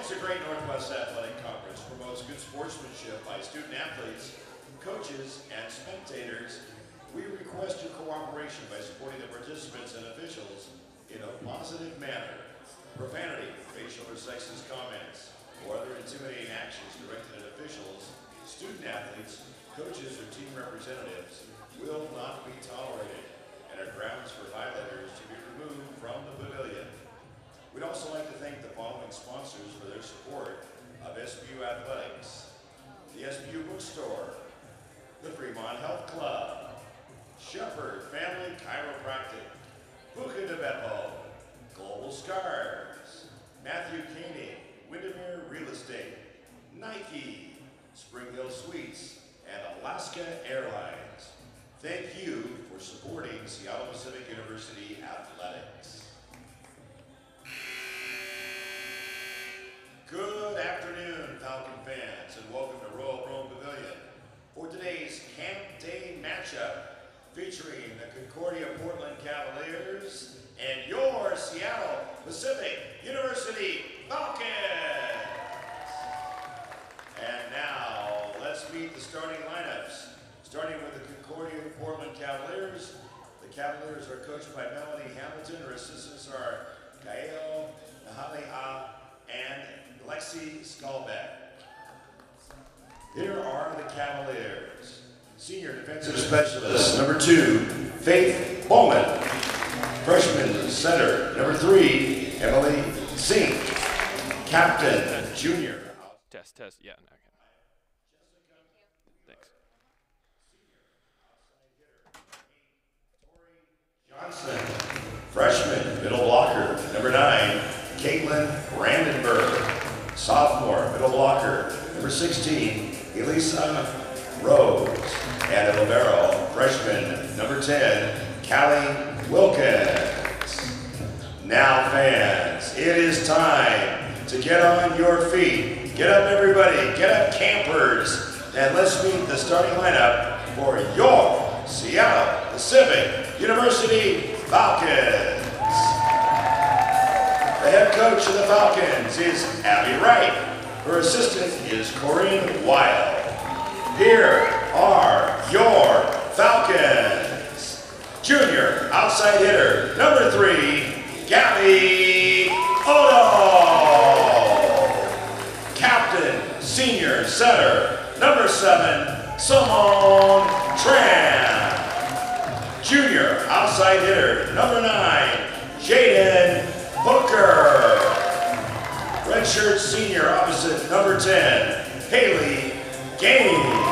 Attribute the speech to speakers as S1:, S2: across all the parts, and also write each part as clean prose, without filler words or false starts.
S1: the Great Northwest Athletic Conference promotes good sportsmanship by student athletes, coaches, and spectators, we request your cooperation by supporting the participants and officials in a positive manner. Profanity, racial or sexist comments, or other intimidating actions directed at officials, student athletes, coaches, or team representatives will not be tolerated and are grounds for violators to be removed from the pavilion. We'd also like to thank the following sponsors for their support of SBU Athletics: the SBU Bookstore, the Fremont Health Club, Shepherd Family Chiropractic, Buca de Beppo, Global Scars, Matthew Koenig, Windermere Real Estate, Nike, Spring Hill Suites, and Alaska Airlines. Thank you for supporting Seattle Pacific University Athletics. Good afternoon, Falcon fans, and welcome to Royal Rome Pavilion for today's Camp Day matchup featuring the Concordia-Portland Cavaliers and your Seattle Pacific University Falcons. And now, let's meet the starting lineups. Starting with the Concordia-Portland Cavaliers. The Cavaliers are coached by Melanie Hamilton. Her assistants are Gael Nahalia and Lexi Skalbeck. Here are the Cavaliers. Senior defensive specialist, number 2, Faith Bowman. Freshman center, number 3, Emily Zink. Captain, junior.
S2: Test, yeah, okay. Thanks.
S1: Johnson, freshman, middle blocker, number 9, Caitlin Brandenburg. Sophomore, middle blocker, number 16, Elisa Rose. And a libero, freshman, number 10, Callie Wilkins. Now fans, it is time to get on your feet. Get up everybody, get up campers, and let's meet the starting lineup for your Seattle Pacific University Falcons. The head coach of the Falcons is Abby Wright. Her assistant is Corinne Wild. Here are your Falcons. Junior outside hitter, number 3, Gabby Odo. Captain, senior center, number 7, Simone Tran. Junior outside hitter, number 9, Jaden Hooker. Redshirt senior opposite number 10, Haley Gaines.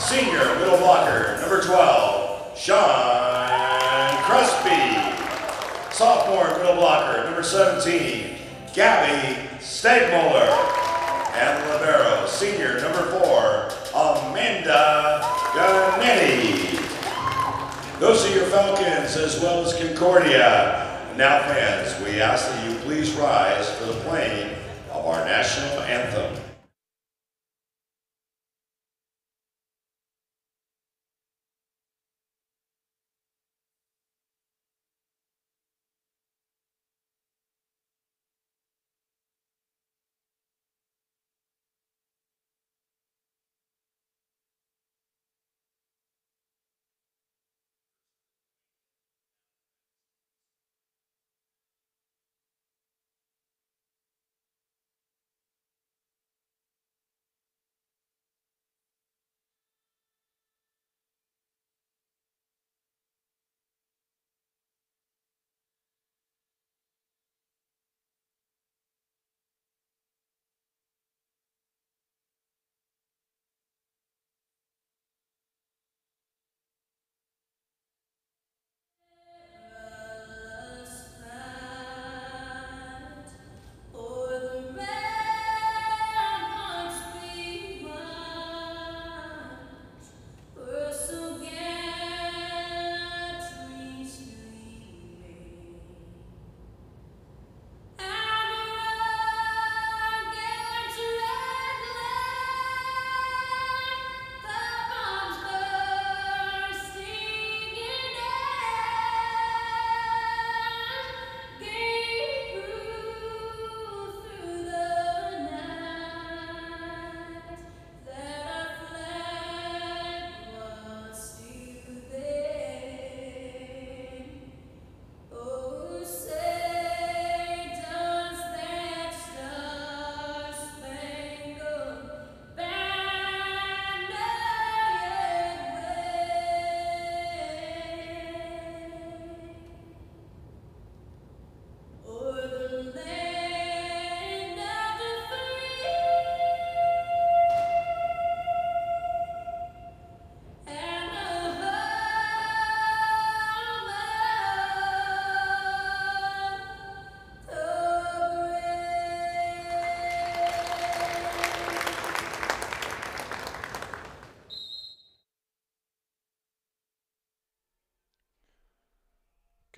S1: Senior middle blocker, number 12, Sean Crosby. Sophomore middle blocker, number 17, Gabby Stegmuller. And libero, senior number 4, Amanda Ganetti. Those are your Falcons as well as Concordia. Now fans, we ask that you please rise for the playing of our national anthem.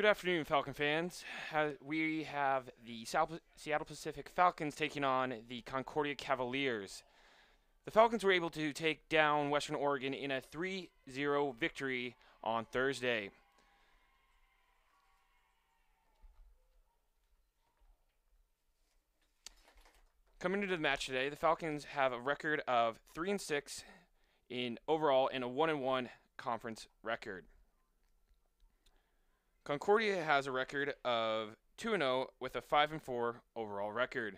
S2: Good afternoon, Falcon fans. We have the Seattle Pacific Falcons taking on the Concordia Cavaliers. The Falcons were able to take down Western Oregon in a 3-0 victory on Thursday. Coming into the match today, the Falcons have a record of 3-6 in overall and a 1-1 conference record. Concordia has a record of 2-0 with a 5-4 overall record.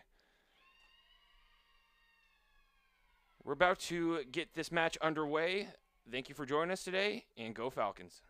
S2: We're about to get this match underway. Thank you for joining us today, and go Falcons.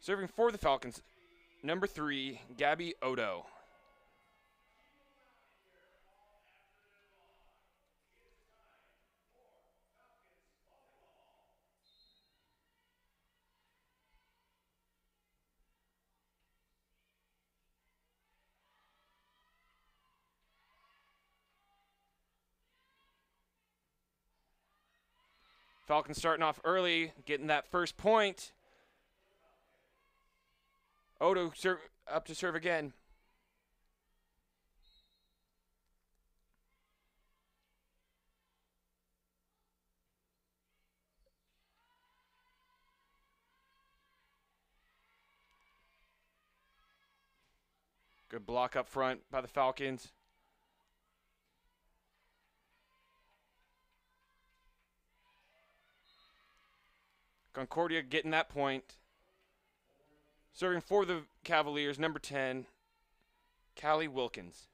S2: Serving for the Falcons, number 3, Gabby Odo. Falcons starting off early, getting that first point. Odo up to serve again. Good block up front by the Falcons. Concordia getting that point. Serving for the Cavaliers, number 10, Callie Wilkins.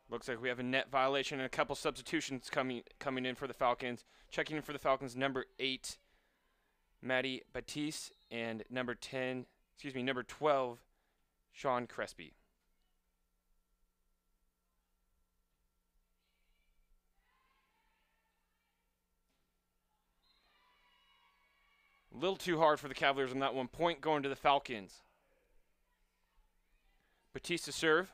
S2: Looks like we have a net violation and a couple substitutions coming in for the Falcons. Checking in for the Falcons, number 8, Maddie Batiste, and number 12, Sean Crespi. A little too hard for the Cavaliers on that one. Point going to the Falcons. Batiste to serve.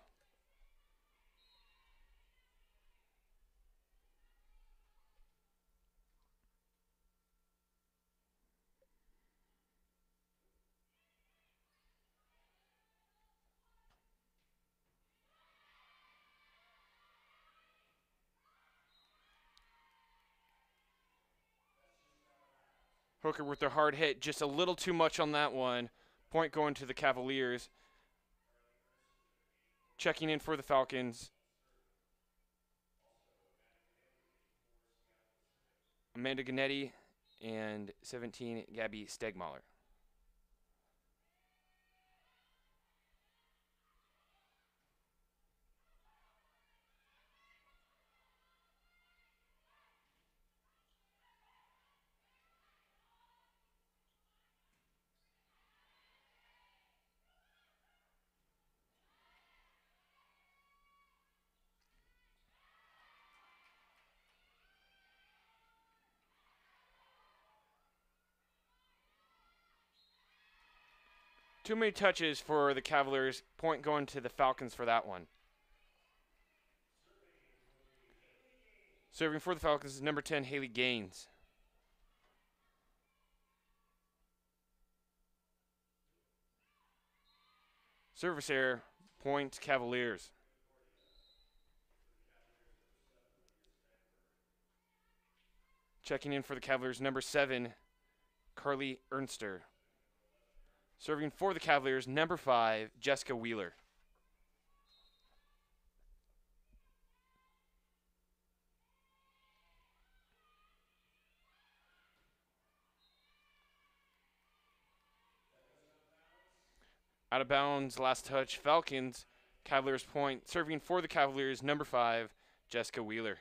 S2: Hooker with their hard hit, just a little too much on that one. Point going to the Cavaliers. Checking in for the Falcons, Amanda Gannetti and 17, Gabby Stegmaller. Too many touches for the Cavaliers. Point going to the Falcons for that one. Serving for the Falcons is number 10, Haley Gaines. Service error, point Cavaliers. Checking in for the Cavaliers, number 7, Carly Ernster. Serving for the Cavaliers, number 5, Jessica Wheeler. Out of bounds, last touch, Falcons. Cavaliers point. Serving for the Cavaliers, number 5, Jessica Wheeler.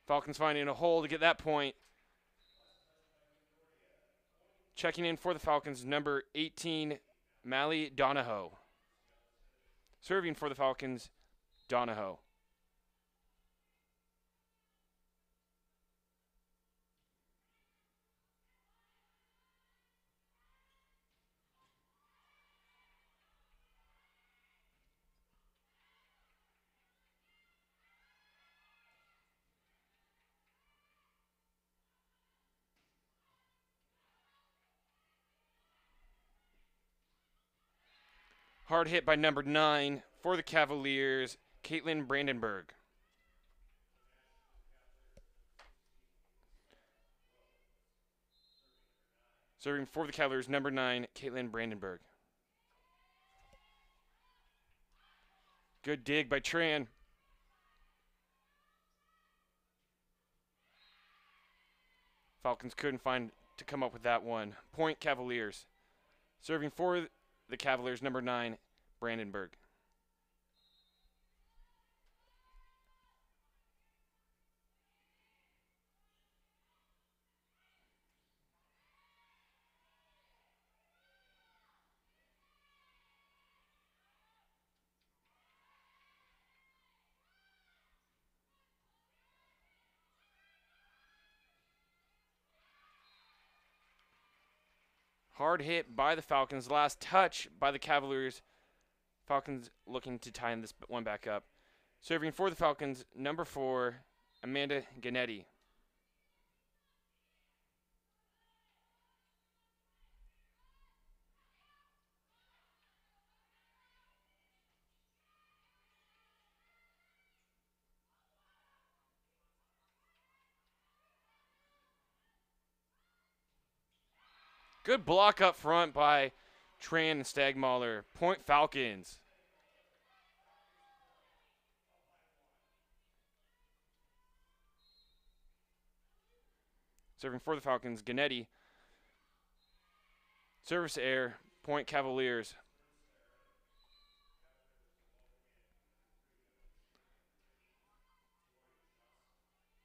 S2: Falcons finding a hole to get that point. Checking in for the Falcons, number 18, Mally Donahoe. Serving for the Falcons, Donahoe. Hard hit by number 9 for the Cavaliers, Caitlin Brandenburg. Serving for the Cavaliers, number 9, Caitlin Brandenburg. Good dig by Tran. Falcons couldn't find to come up with that one. Point Cavaliers. Serving for the Cavaliers, number 9, Brandenburg. Hard hit by the Falcons. Last touch by the Cavaliers. Falcons looking to tie this one back up. Serving for the Falcons, number 4, Amanda Ganetti. Good block up front by Tran and Stagmaller. Point Falcons. Serving for the Falcons, Ganetti. Service air, point Cavaliers.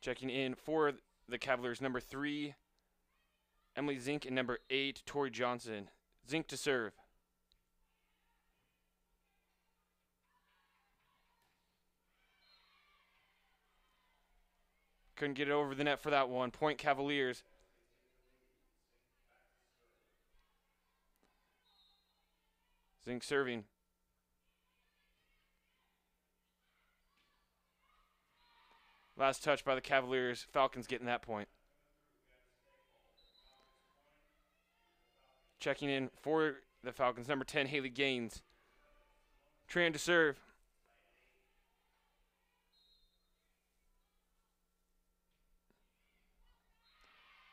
S2: Checking in for the Cavaliers, number 3, Emily Zink, and number 8, Tori Johnson. Zink to serve. Couldn't get it over the net for that one. Point Cavaliers. Zink serving. Last touch by the Cavaliers. Falcons getting that point. Checking in for the Falcons, number 10, Haley Gaines. Tran to serve.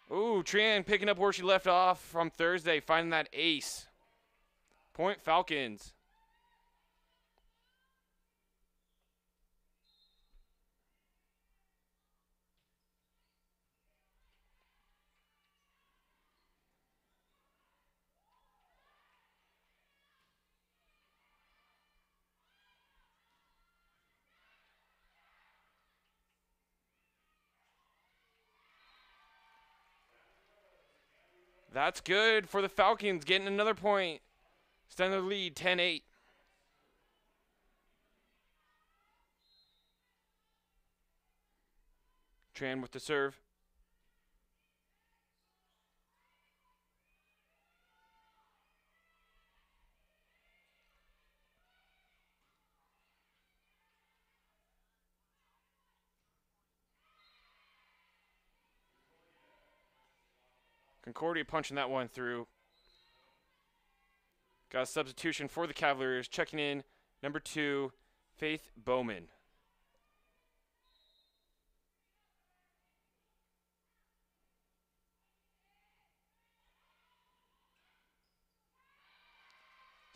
S2: Ooh, Tran picking up where she left off from Thursday, finding that ace. Point Falcons. That's good for the Falcons, getting another point. Extend their lead, 10-8. Tran with the serve. Concordia punching that one through. Got a substitution for the Cavaliers. Checking in, number 2, Faith Bowman.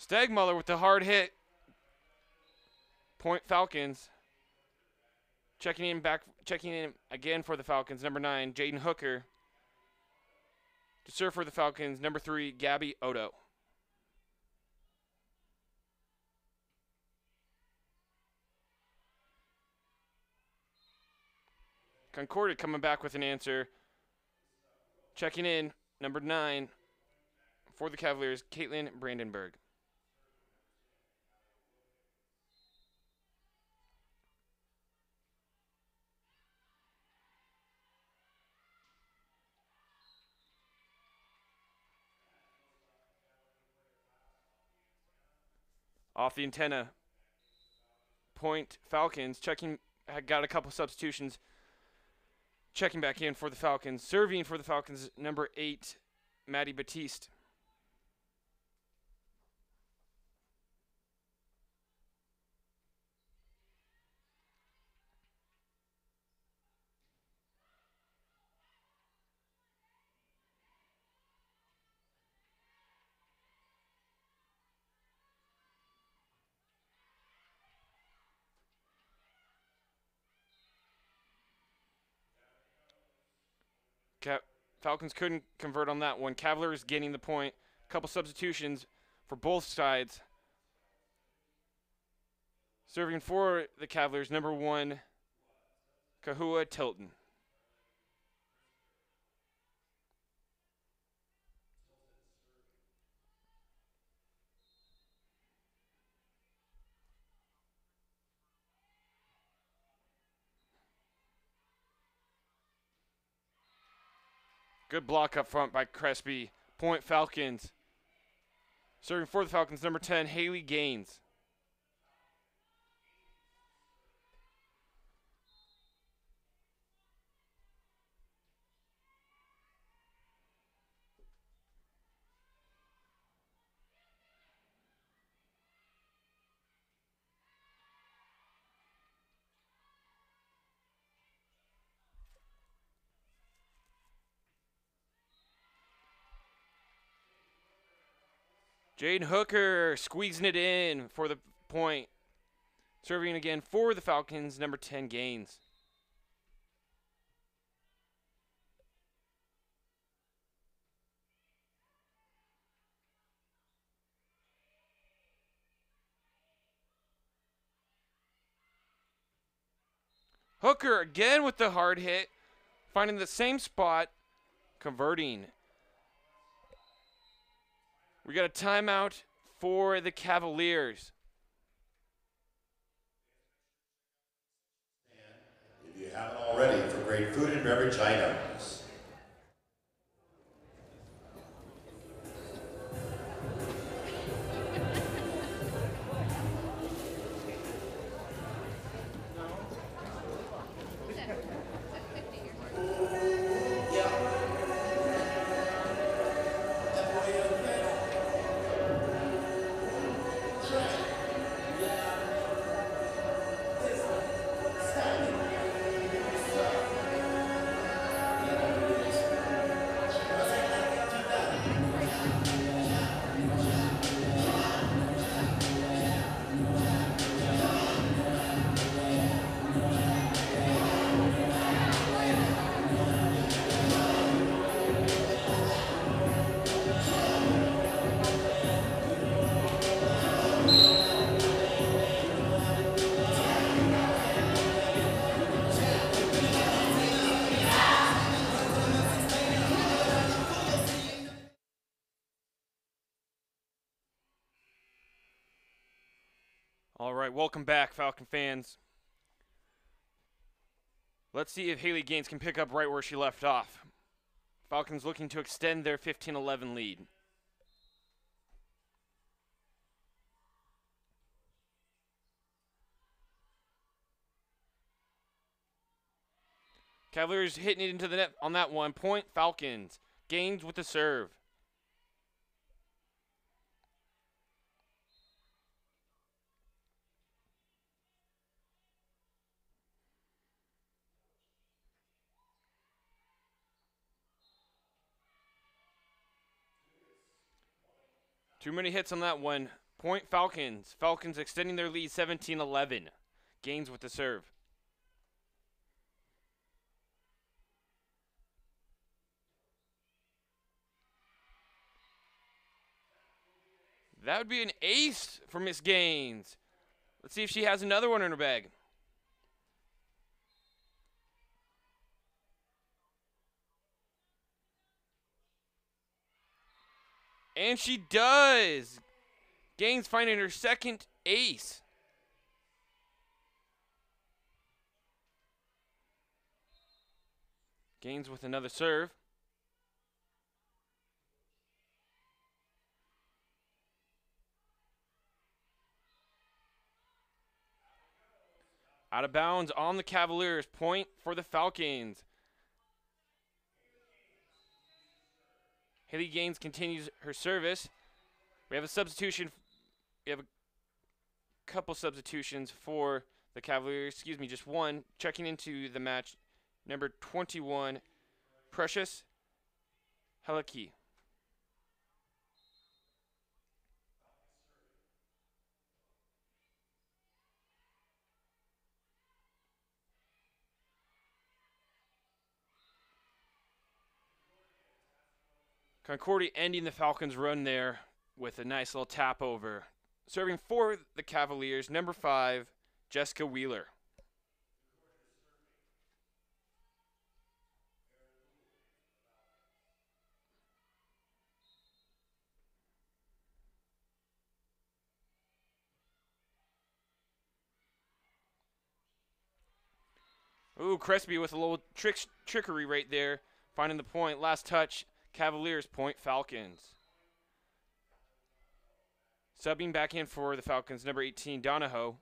S2: Stegmuller with the hard hit. Point Falcons. Checking in again for the Falcons. Number 9, Jaden Hooker. To serve for the Falcons, number 3, Gabby Odo. Concordia coming back with an answer. Checking in, number 9, for the Cavaliers, Caitlin Brandenburg. Off the antenna. Point Falcons. Got a couple substitutions. Checking back in for the Falcons. Serving for the Falcons, number 8, Maddie Batiste. Falcons couldn't convert on that one. Cavaliers getting the point. A couple substitutions for both sides. Serving for the Cavaliers, number 1, Kahua Tilton. Good block up front by Crespi. Point Falcons. Serving for the Falcons, number 10, Haley Gaines. Jaden Hooker squeezing it in for the point. Serving again for the Falcons, number 10, Gaines. Hooker again with the hard hit. Finding the same spot. Converting. We got a timeout for the Cavaliers.
S1: If you haven't already, for great food and beverage items.
S2: All right, welcome back, Falcon fans. Let's see if Haley Gaines can pick up right where she left off. Falcons looking to extend their 15-11 lead. Cavaliers hitting it into the net on that one. Point Falcons. Gaines with the serve. Too many hits on that one Point Falcons. Falcons extending their lead 17-11. Gaines with the serve. That would be an ace for Miss Gaines. Let's see if she has another one in her bag. And she does. Gaines finding her second ace. Gaines with another serve. Out of bounds on the Cavaliers. Point for the Falcons. Haley Gaines continues her service. We have a substitution. We have a couple substitutions for the Cavaliers. Excuse me, just one. Checking into the match, number 21, Precious Heliki. Concordia ending the Falcons' run there with a nice little tap over. Serving for the Cavaliers, number 5, Jessica Wheeler. Ooh, Crespi with a little trickery right there. Finding the point. Last touch. Cavaliers point Falcons. Subbing back in for the Falcons, number 18, Donahoe.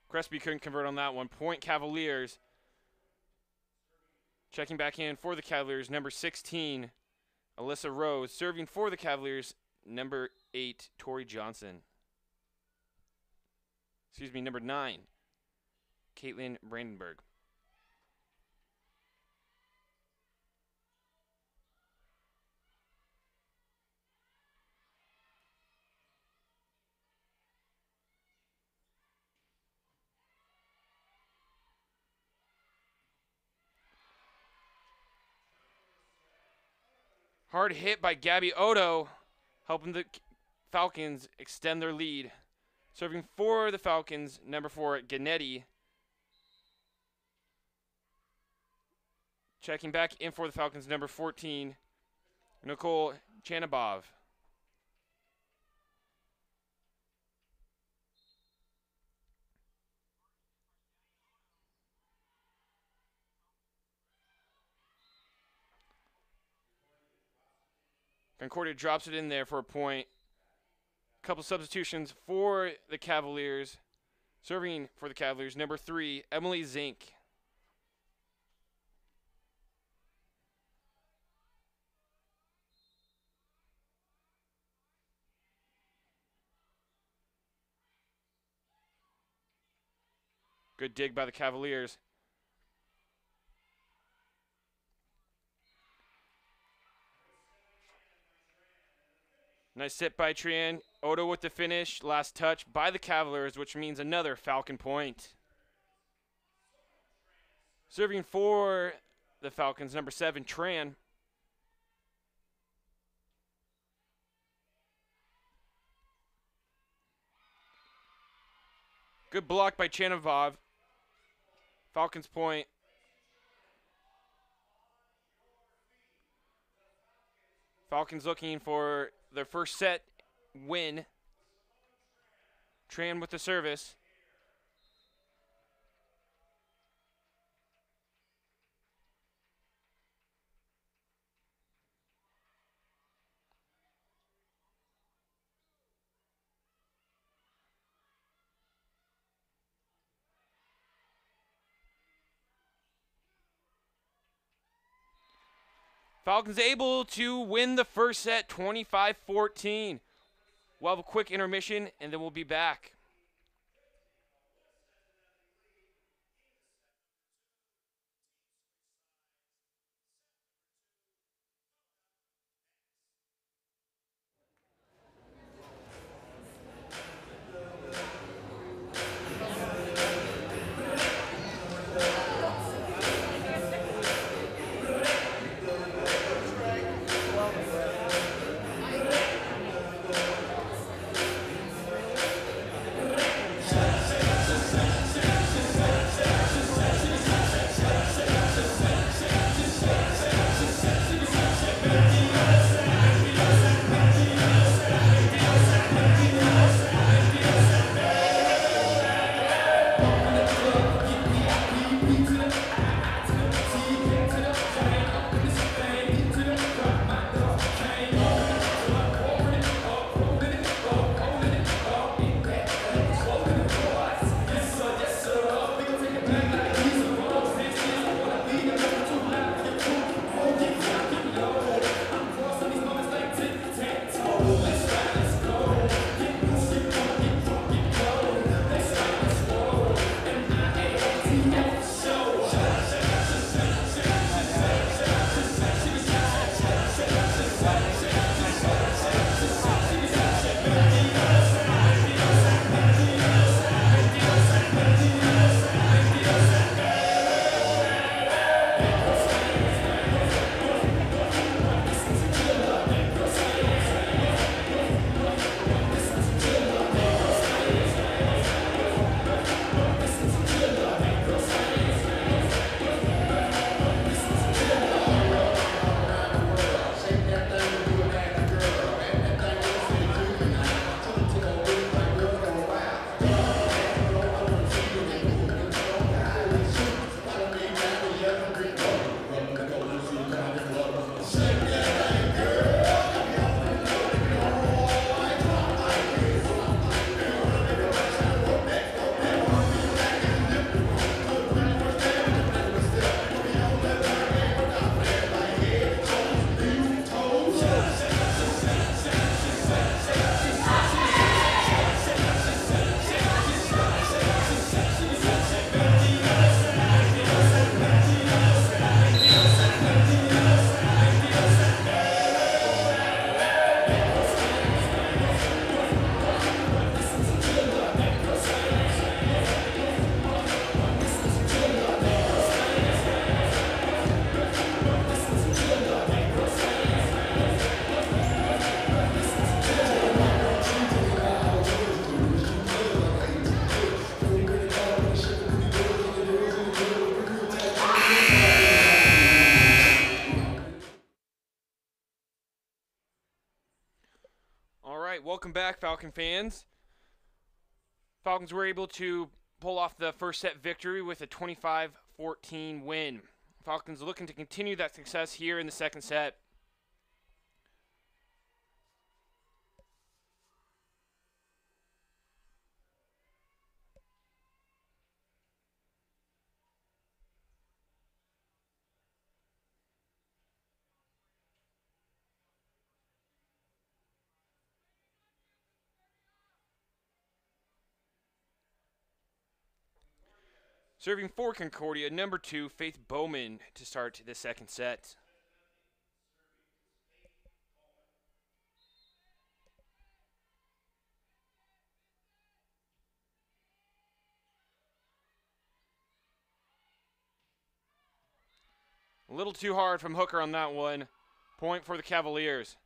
S2: Crespi couldn't convert on that one. Point Cavaliers. Checking back in for the Cavaliers, number 16, Alyssa Rose. Serving for the Cavaliers, number 8, Tori Johnson. Excuse me, number 9, Caitlin Brandenburg. Hard hit by Gabby Odo, helping the Falcons extend their lead. Serving for the Falcons, number 4, Ganetti. Checking back in for the Falcons, number 14, Nicole Chanabov. Concordia drops it in there for a point. Couple substitutions for the Cavaliers. Serving for the Cavaliers, number 3, Emily Zink. Good dig by the Cavaliers. Nice hit by Trian. Odo with the finish. Last touch by the Cavaliers, which means another Falcon point. Serving for the Falcons, number 7, Tran. Good block by Chanavov. Falcons point. Falcons looking for their first set win. Tran with the service. Falcons able to win the first set 25-14. We'll have a quick intermission, and then we'll be back. Welcome back, Falcon fans. Falcons were able to pull off the first set victory with a 25-14 win. Falcons looking to continue that success here in the second set. Serving for Concordia, number 2, Faith Bowman, to start the second set. A little too hard from Hooker on that one. Point for the Cavaliers.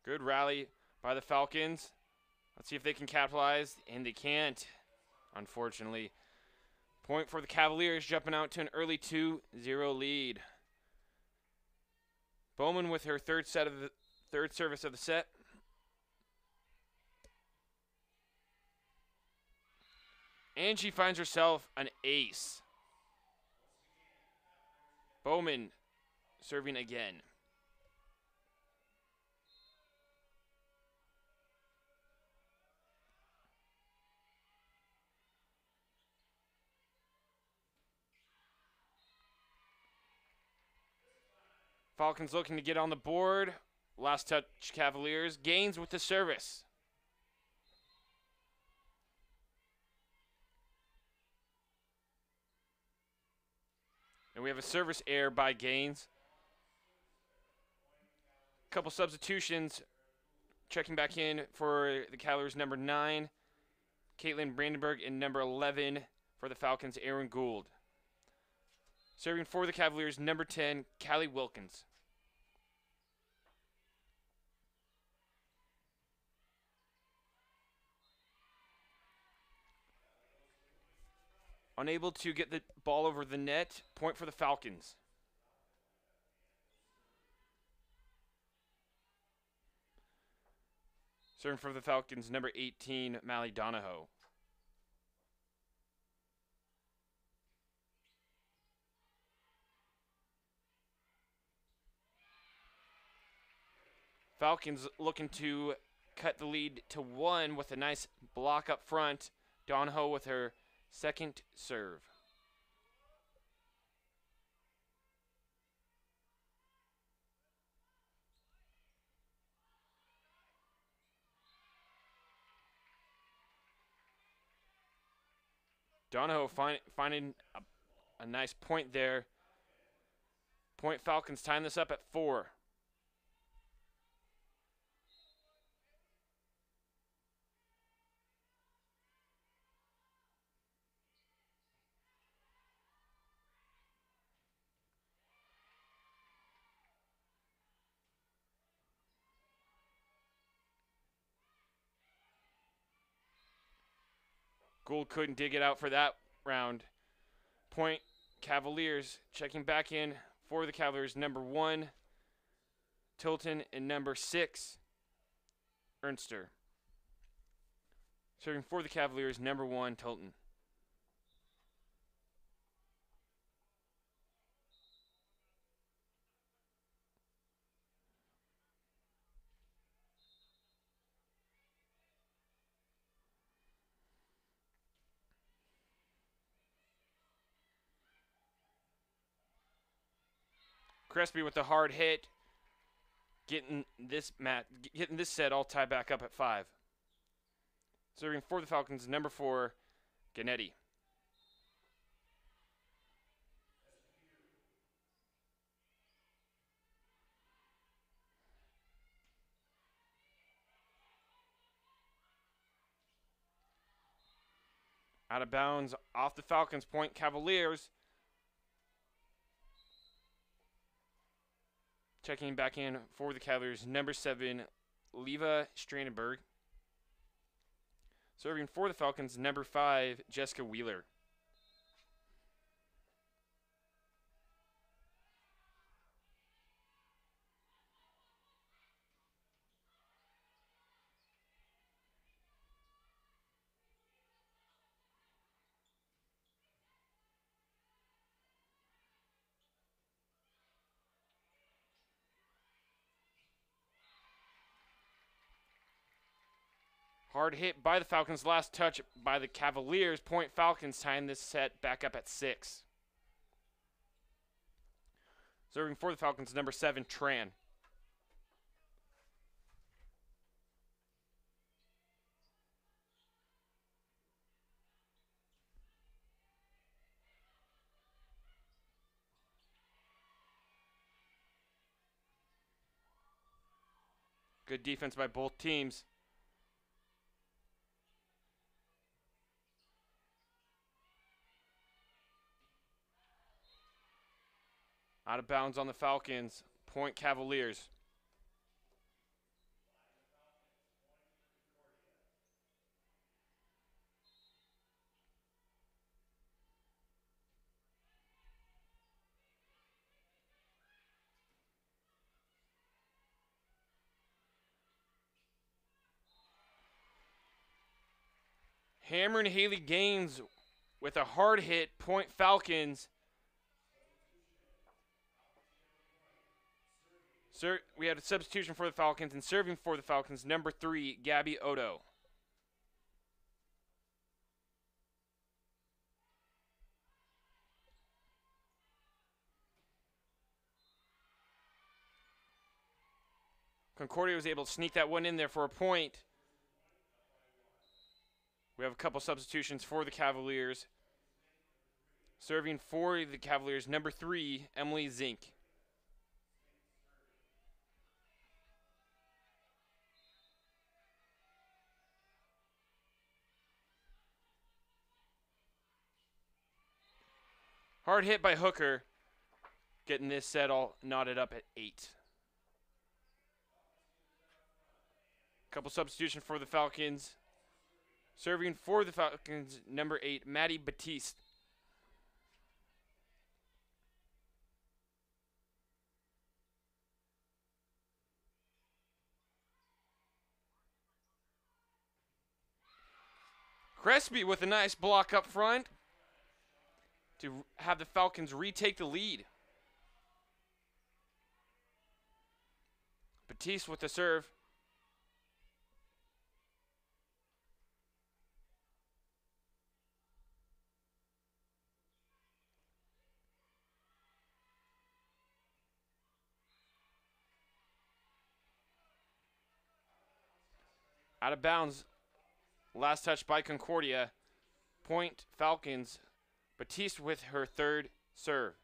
S2: Good rally by the Falcons. Let's see if they can capitalize, and they can't, unfortunately. Point for the Cavaliers, jumping out to an early 2-0 lead. Bowman with her third service of the set. And she finds herself an ace. Bowman serving again. Falcons looking to get on the board. Last touch Cavaliers. Gaines with the service. And we have a service error by Gaines. Couple substitutions. Checking back in for the Cavaliers, number 9, Caitlin Brandenburg, and number 11 for the Falcons, Aaron Gould. Serving for the Cavaliers, number 10, Callie Wilkins. Unable to get the ball over the net. Point for the Falcons. Serving for the Falcons, number 18, Mally Donahoe. Falcons looking to cut the lead to 1 with a nice block up front. Donahoe with her second serve. Donahoe finding a nice point there. Point Falcons tying this up at 4. Gould couldn't dig it out for that round. Point Cavaliers. Checking back in for the Cavaliers, number 1, Tilton, and number 6, Ernster. Serving for the Cavaliers, number 1, Tilton. Crespi with the hard hit, getting this set all tied back up at 5. Serving for the Falcons, number 4, Gannetti. Out of bounds, off the Falcons, point Cavaliers. Checking back in for the Cavaliers, number 7, Leva Strandenberg. Serving for the Falcons, number 5, Jessica Wheeler. Hard hit by the Falcons. Last touch by the Cavaliers. Point Falcons tying this set back up at 6. Serving for the Falcons, number 7, Tran. Good defense by both teams. Out of bounds on the Falcons. Point Cavaliers. Hammer and Haley Gaines with a hard hit, point Falcons. We had a substitution for the Falcons, and serving for the Falcons, number 3, Gabby Odo. Concordia was able to sneak that one in there for a point. We have a couple substitutions for the Cavaliers. Serving for the Cavaliers, number 3, Emily Zink. Hard hit by Hooker, getting this set all knotted up at 8. Couple substitution for the Falcons. Serving for the Falcons, number 8, Maddie Batiste. Crespi with a nice block up front to have the Falcons retake the lead. Batiste with the serve. Out of bounds. Last touch by Concordia. Point Falcons. Batiste with her third serve.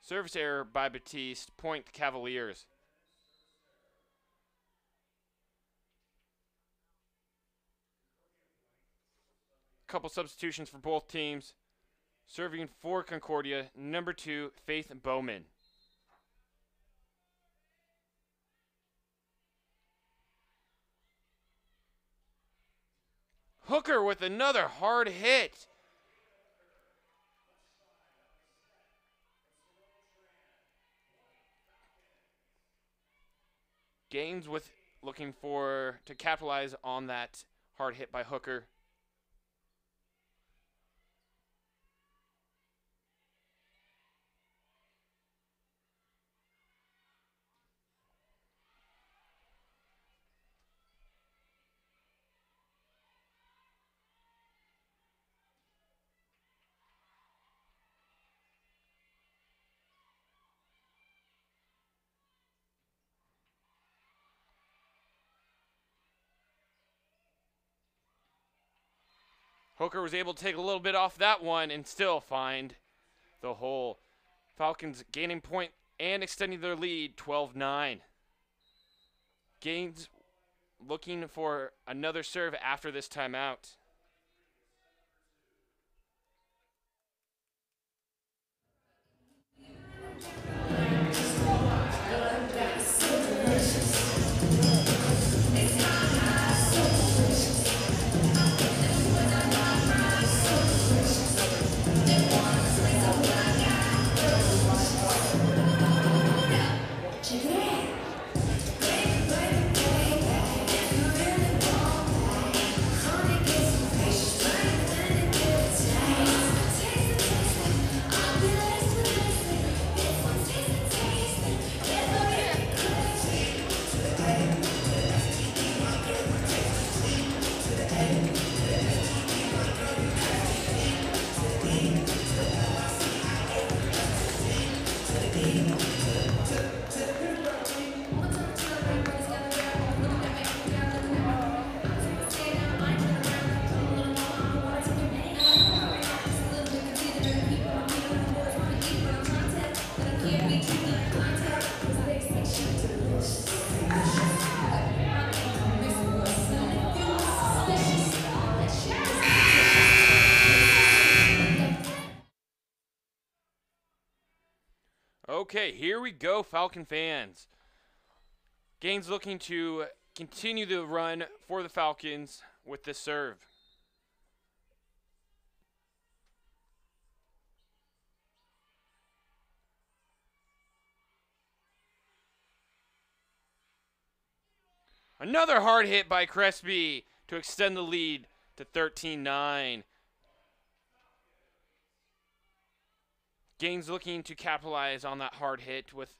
S2: Service error by Batiste. Point Cavaliers. Couple substitutions for both teams. Serving for Concordia, number 2, Faith Bowman. Hooker with another hard hit. Gaines with looking to capitalize on that hard hit by Hooker. Hooker was able to take a little bit off that one and still find the hole. Falcons gaining point and extending their lead, 12-9. Gaines looking for another serve after this timeout. Okay, here we go, Falcon fans. Gaines looking to continue the run for the Falcons with the serve. Another hard hit by Crespi to extend the lead to 13-9. Gaines looking to capitalize on that hard hit with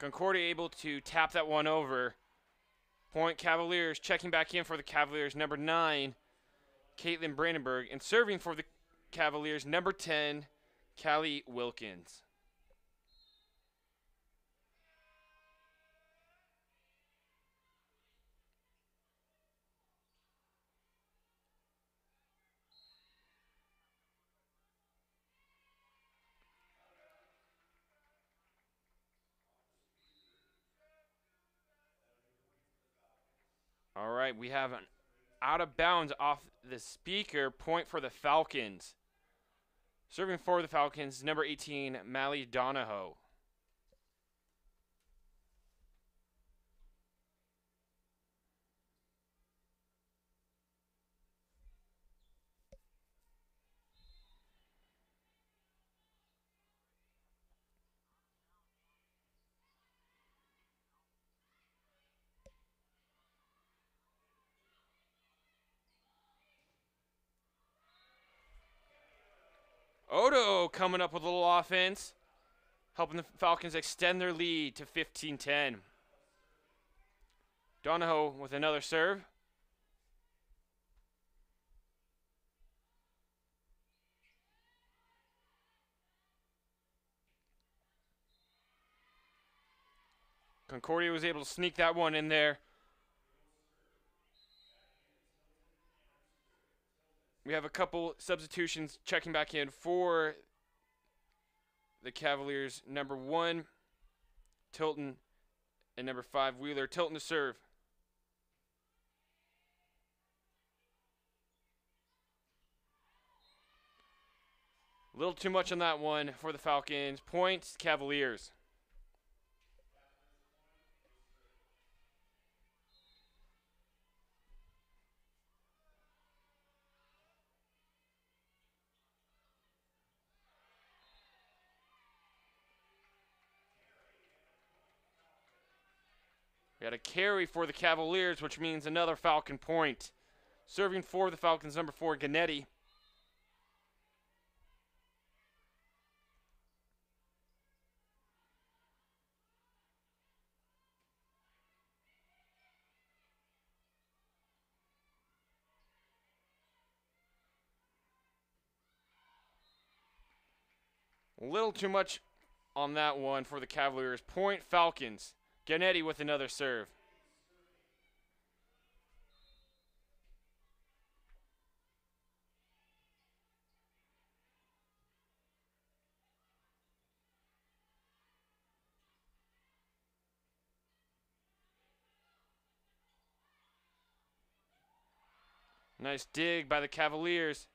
S2: Concordia able to tap that one over. Point Cavaliers checking back in for the Cavaliers, number 9, Caitlin Brandenburg, and serving for the Cavaliers, number 10, Callie Wilkins. All right, we have an out of bounds off the speaker, point for the Falcons. Serving for the Falcons, number 18, Mally Donahoe. Odo coming up with a little offense, helping the Falcons extend their lead to 15-10. Donahoe with another serve. Concordia was able to sneak that one in there. We have a couple substitutions checking back in for the Cavaliers. Number 1, Tilton, and number 5, Wheeler. Tilton to serve. A little too much on that one for the Falcons. Points, Cavaliers. We had a carry for the Cavaliers, which means another Falcon point. Serving for the Falcons, number 4, Gannetti. A little too much on that one for the Cavaliers. Point, Falcons. Gannetti with another serve. Nice dig by the Cavaliers.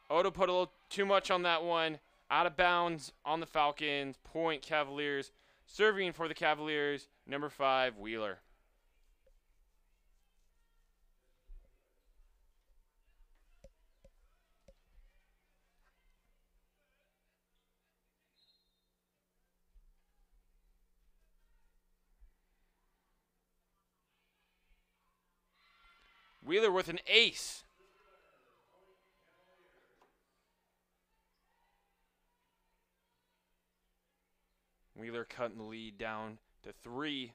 S2: Odo put a little too much on that one. Out of bounds on the Falcons. Point, Cavaliers. Serving for the Cavaliers, number 5, Wheeler. Wheeler with an ace. Wheeler cutting the lead down to 3.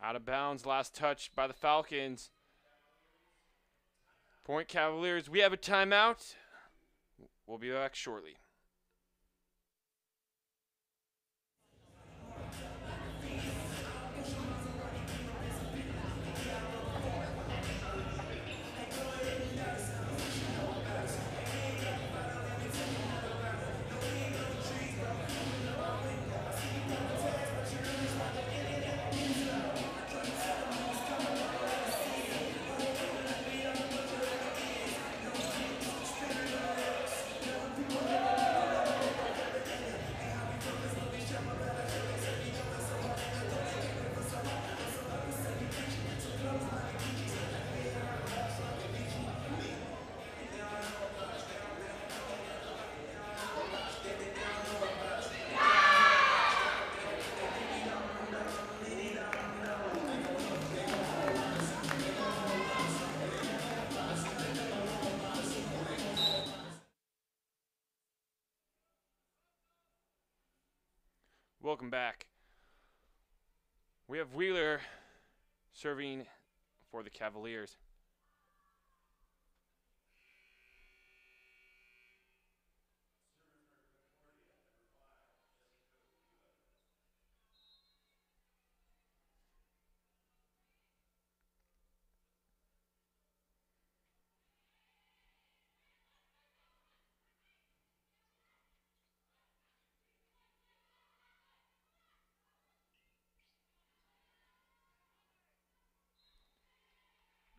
S2: Out of bounds, last touch by the Falcons. Point, Cavaliers. We have a timeout. We'll be back shortly. come back. We have Wheeler serving for the Cavaliers.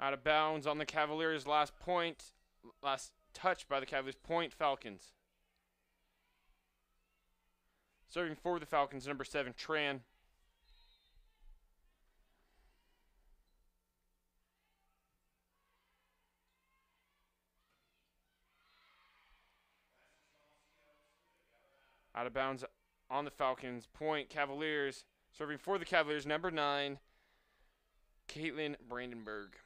S2: Out of bounds on the Cavaliers. Last touch by the Cavaliers. Point Falcons. Serving for the Falcons, number 7, Tran. Out of bounds on the Falcons. Point Cavaliers. Serving for the Cavaliers, number 9, Caitlin Brandenburg.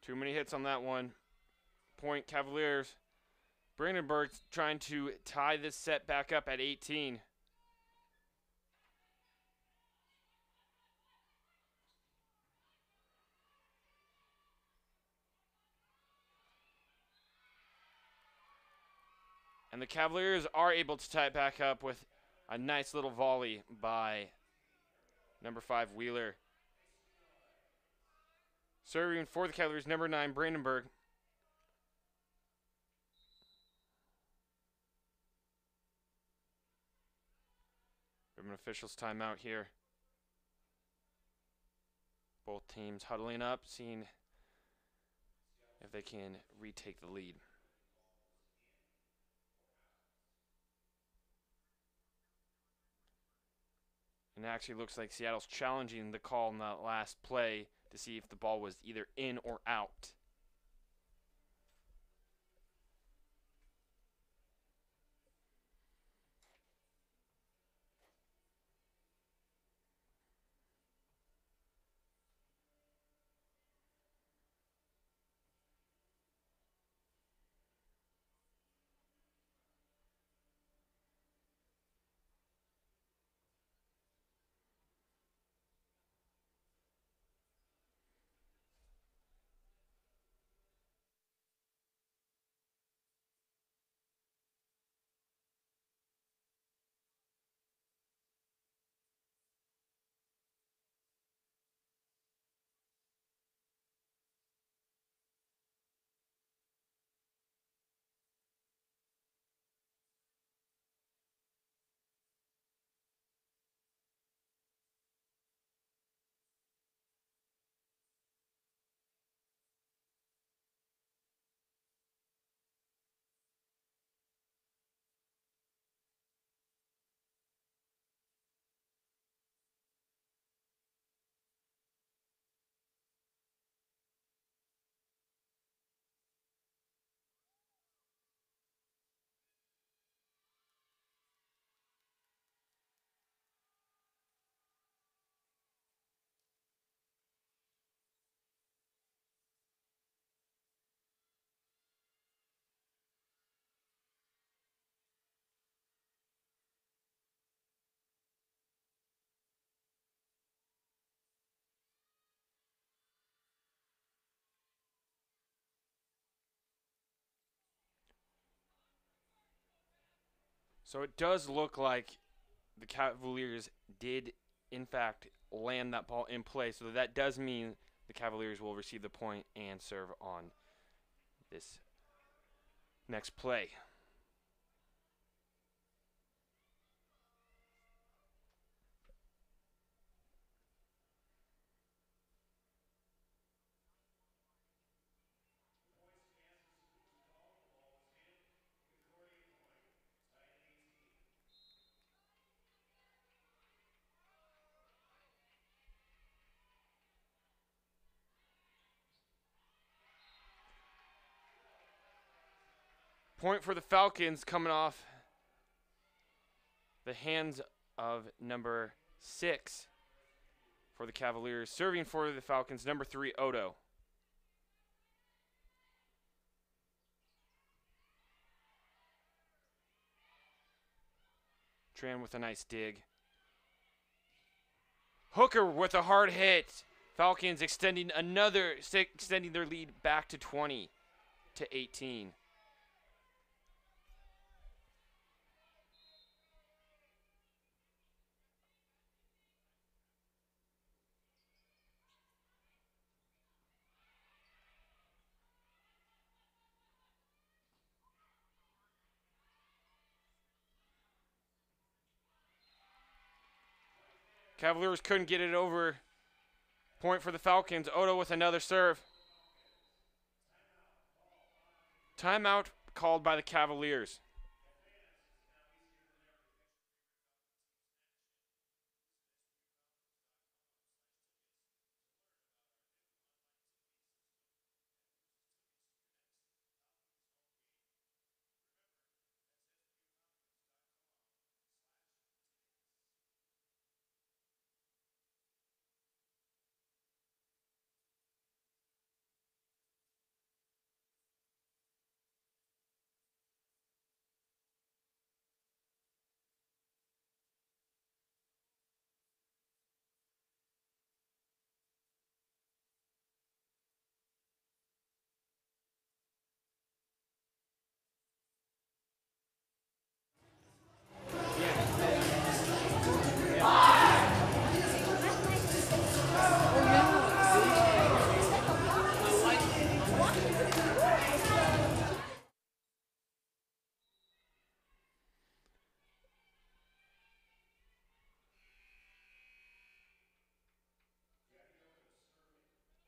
S2: Too many hits on that one. Point Cavaliers. Brandenburg trying to tie this set back up at 18. And the Cavaliers are able to tie it back up with a nice little volley by number 5, Wheeler. Serving for the Cavaliers, number 9, Brandenburg. We have an official's timeout here. Both teams huddling up, seeing if they can retake the lead. And it actually looks like Seattle's challenging the call in that last play to see if the ball was either in or out. So it does look like the Cavaliers did, in fact, land that ball in play. So that does mean the Cavaliers will receive the point and serve on this next play. Point for the Falcons coming off the hands of number 6 for the Cavaliers. Serving for the Falcons, number 3, Odo. Tran with a nice dig. Hooker with a hard hit. Falcons extending their lead back to 20 to 18. Cavaliers couldn't get it over. Point for the Falcons. Odo with another serve. Timeout called by the Cavaliers.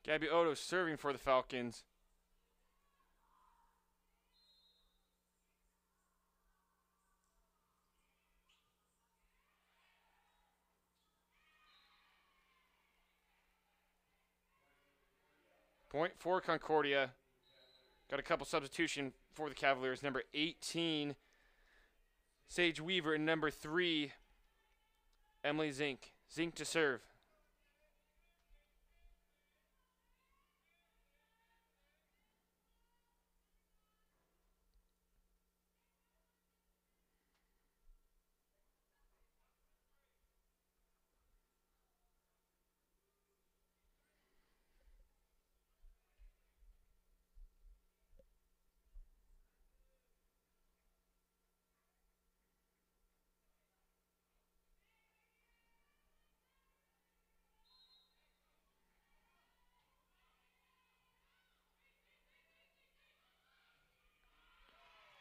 S2: Gabby Odo serving for the Falcons. Point for Concordia. Got a couple substitution for the Cavaliers. Number 18, Sage Weaver, and number 3, Emily Zink. Zink to serve.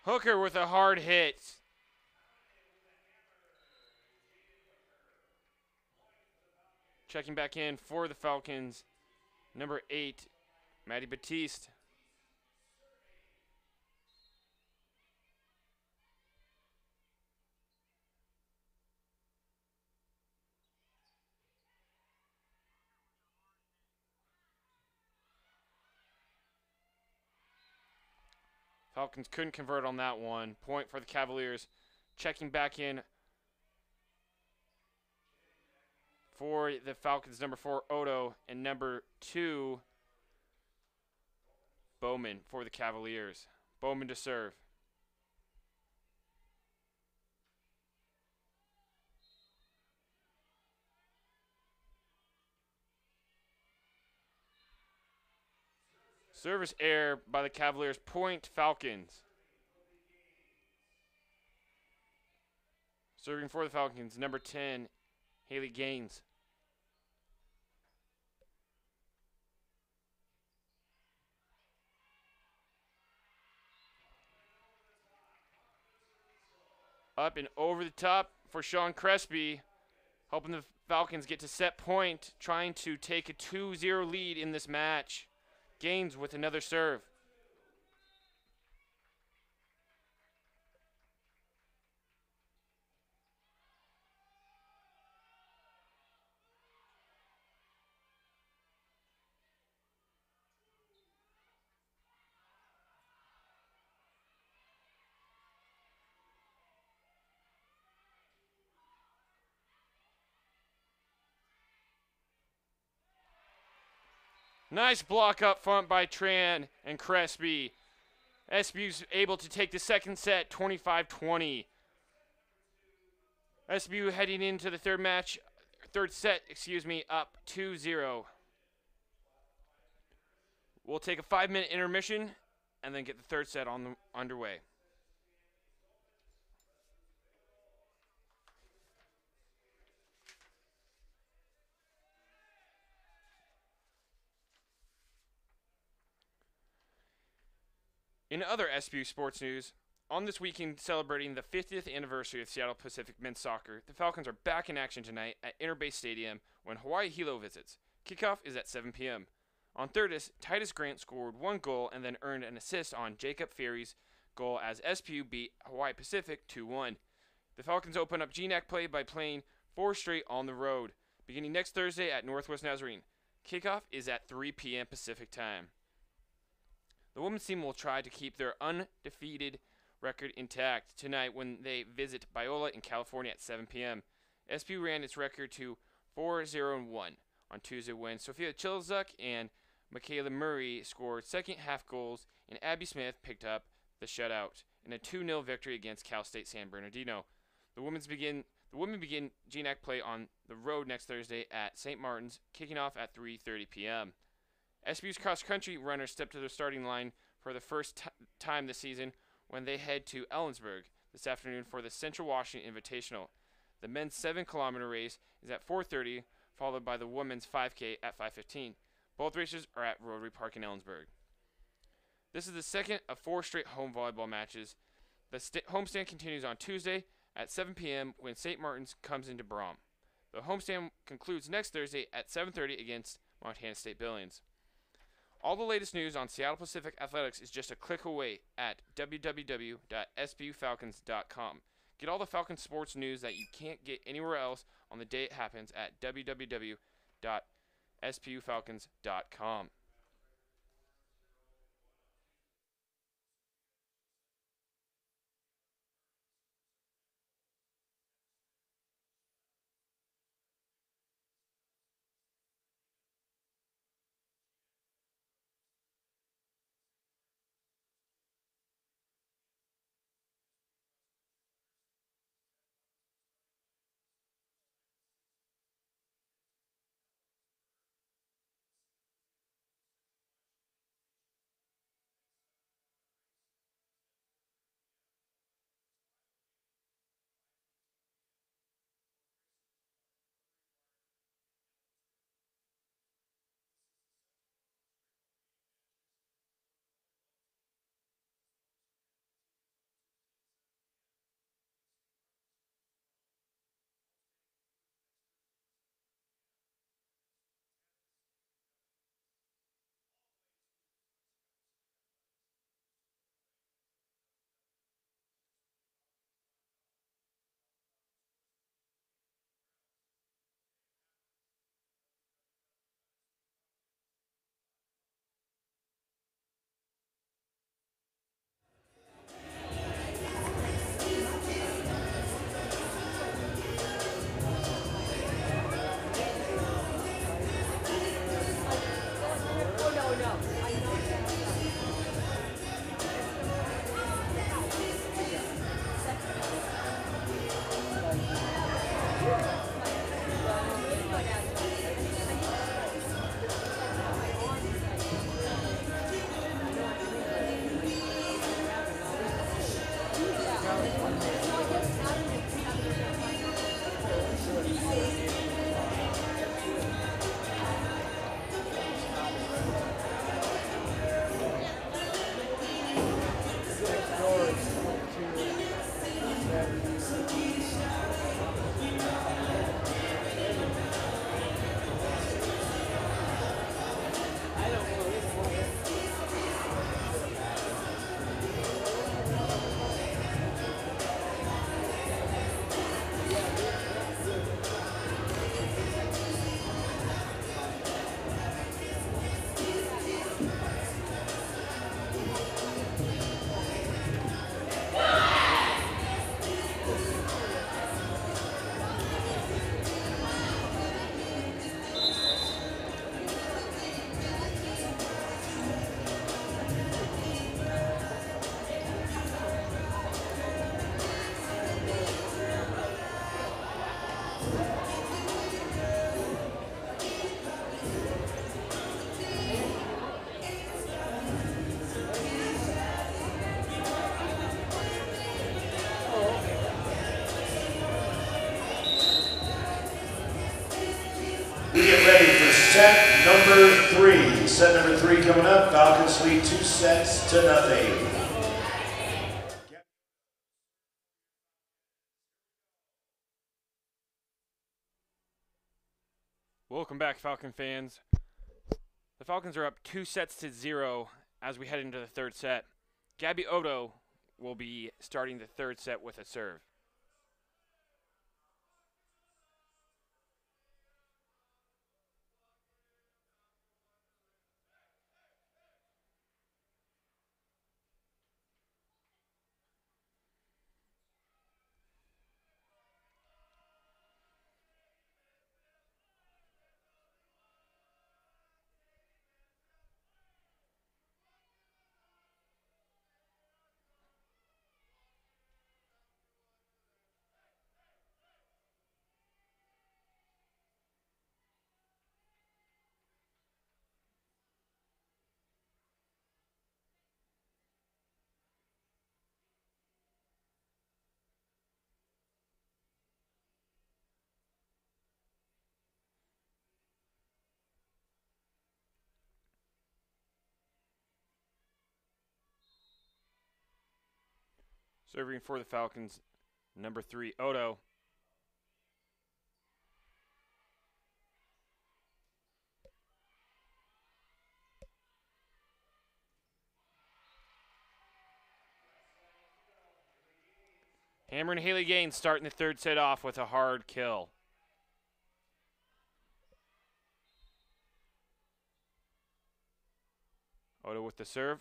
S2: Hooker with a hard hit. Checking back in for the Falcons, number 8, Maddie Batiste. Falcons couldn't convert on that one. Point for the Cavaliers. Checking back in for the Falcons, number 4, Odo, and number 2, Bowman for the Cavaliers. Bowman to serve. Service error by the Cavaliers. Point Falcons. Serving for the Falcons, number 10, Haley Gaines. Up and over the top for Sean Crespi, helping the Falcons get to set point, trying to take a 2-0 lead in this match. Gaines with another serve. Nice block up front by Tran and Crespi. SBU's able to take the second set 25-20. SBU heading into the third set, up 2-0. We'll take a 5-minute intermission and then get the third set underway. In other SBU sports news, on this weekend celebrating the 50th anniversary of Seattle Pacific men's soccer, the Falcons are back in action tonight at Interbase Stadium when Hawaii Hilo visits. Kickoff is at 7 p.m. On Thursday, Titus Grant scored 1 goal and then earned an assist on Jacob Ferry's goal as SPU beat Hawaii Pacific 2-1. The Falcons open up GNAC play by playing 4 straight on the road, beginning next Thursday at Northwest Nazarene. Kickoff is at 3 p.m. Pacific time. The women's team will try to keep their undefeated record intact tonight when they visit Biola in California at 7 p.m. SPU ran its record to 4-0-1 on Tuesday when Sophia Chilzuk and Michaela Murray scored second half goals and Abby Smith picked up the shutout in a 2-0 victory against Cal State San Bernardino. The women begin GNAC play on the road next Thursday at St. Martin's, kicking off at 3:30 p.m. SBU's cross-country runners step to their starting line for the first time this season when they head to Ellensburg this afternoon for the Central Washington Invitational. The men's 7-kilometer race is at 4:30, followed by the women's 5K at 5:15. Both races are at Rotary Park in Ellensburg. This is the second of 4 straight home volleyball matches. The homestand continues on Tuesday at 7 p.m. when St. Martin's comes into Brom. The homestand concludes next Thursday at 7:30 against Montana State Billings. All the latest news on Seattle Pacific Athletics is just a click away at www.sbufalcons.com. Get all the Falcons sports news that you can't get anywhere else on the day it happens at www.sbufalcons.com.
S1: set number 3. Set number 3 coming up. Falcons lead 2-0.
S2: Welcome back, Falcon fans. The Falcons are up 2-0 as we head into the third set. Gabby Odo will be starting the third set with a serve. Serving for the Falcons, number 3, Odo. Hammer and Haley Gaines starting the third set off with a hard kill. Odo with the serve.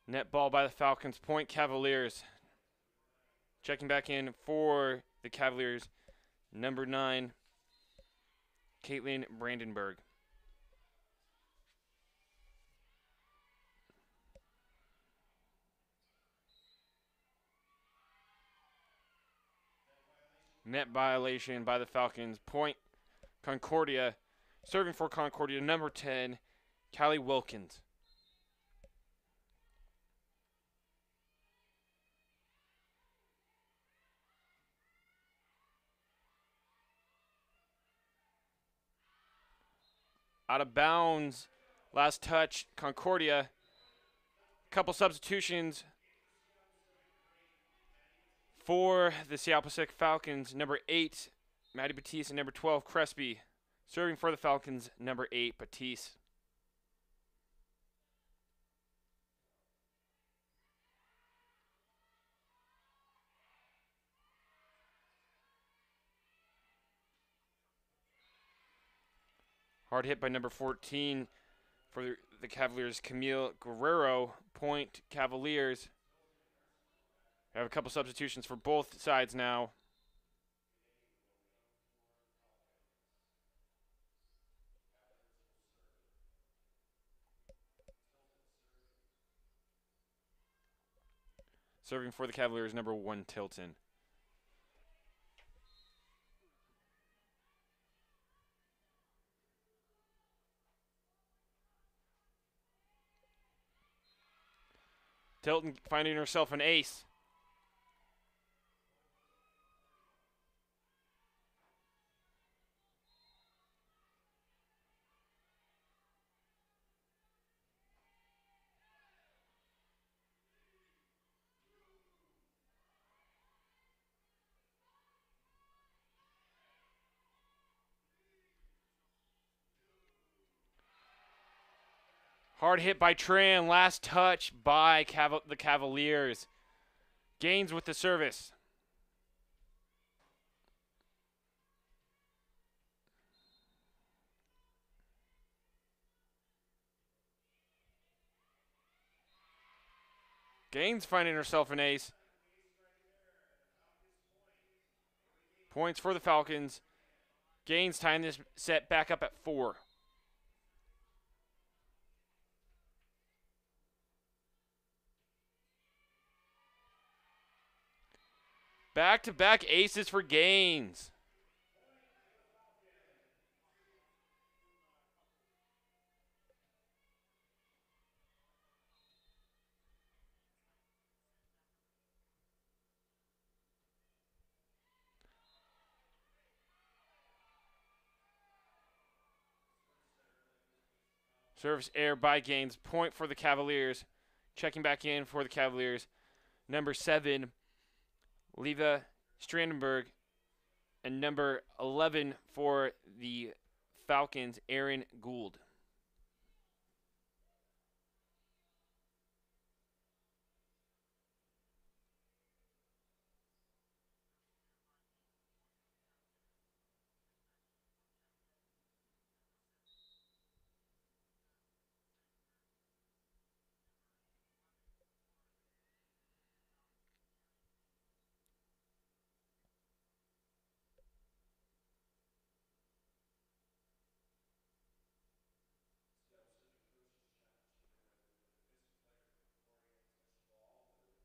S2: Net ball by the Falcons. Point Cavaliers. Checking back in for the Cavaliers, number 9, Caitlin Brandenburg. Net violation by the Falcons. Point Concordia. Serving for Concordia, number 10, Callie Wilkins. Out of bounds. Last touch, Concordia. Couple substitutions for the Seattle Pacific Falcons. Number 8, Maddie Batiste, and number 12, Crespi. Serving for the Falcons, number 8, Batiste. Hard hit by number 14 for the Cavaliers, Camille Guerrero. Point Cavaliers. We have a couple substitutions for both sides now. Serving for the Cavaliers, number 1, Tilton. Tilton finding herself an ace. Hard hit by Tran. Last touch by the Cavaliers. Gaines with the service. Gaines finding herself an ace. Points for the Falcons. Gaines tying this set back up at 4. Back-to-back aces for Gaines. Service error by Gaines. Point for the Cavaliers. Checking back in for the Cavaliers. Number 7, Leva Strandenberg. And number 11 for the Falcons, Aaron Gould.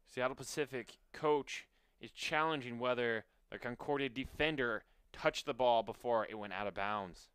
S2: Seattle Pacific coach is challenging whether the Concordia defender touched the ball before it went out of bounds.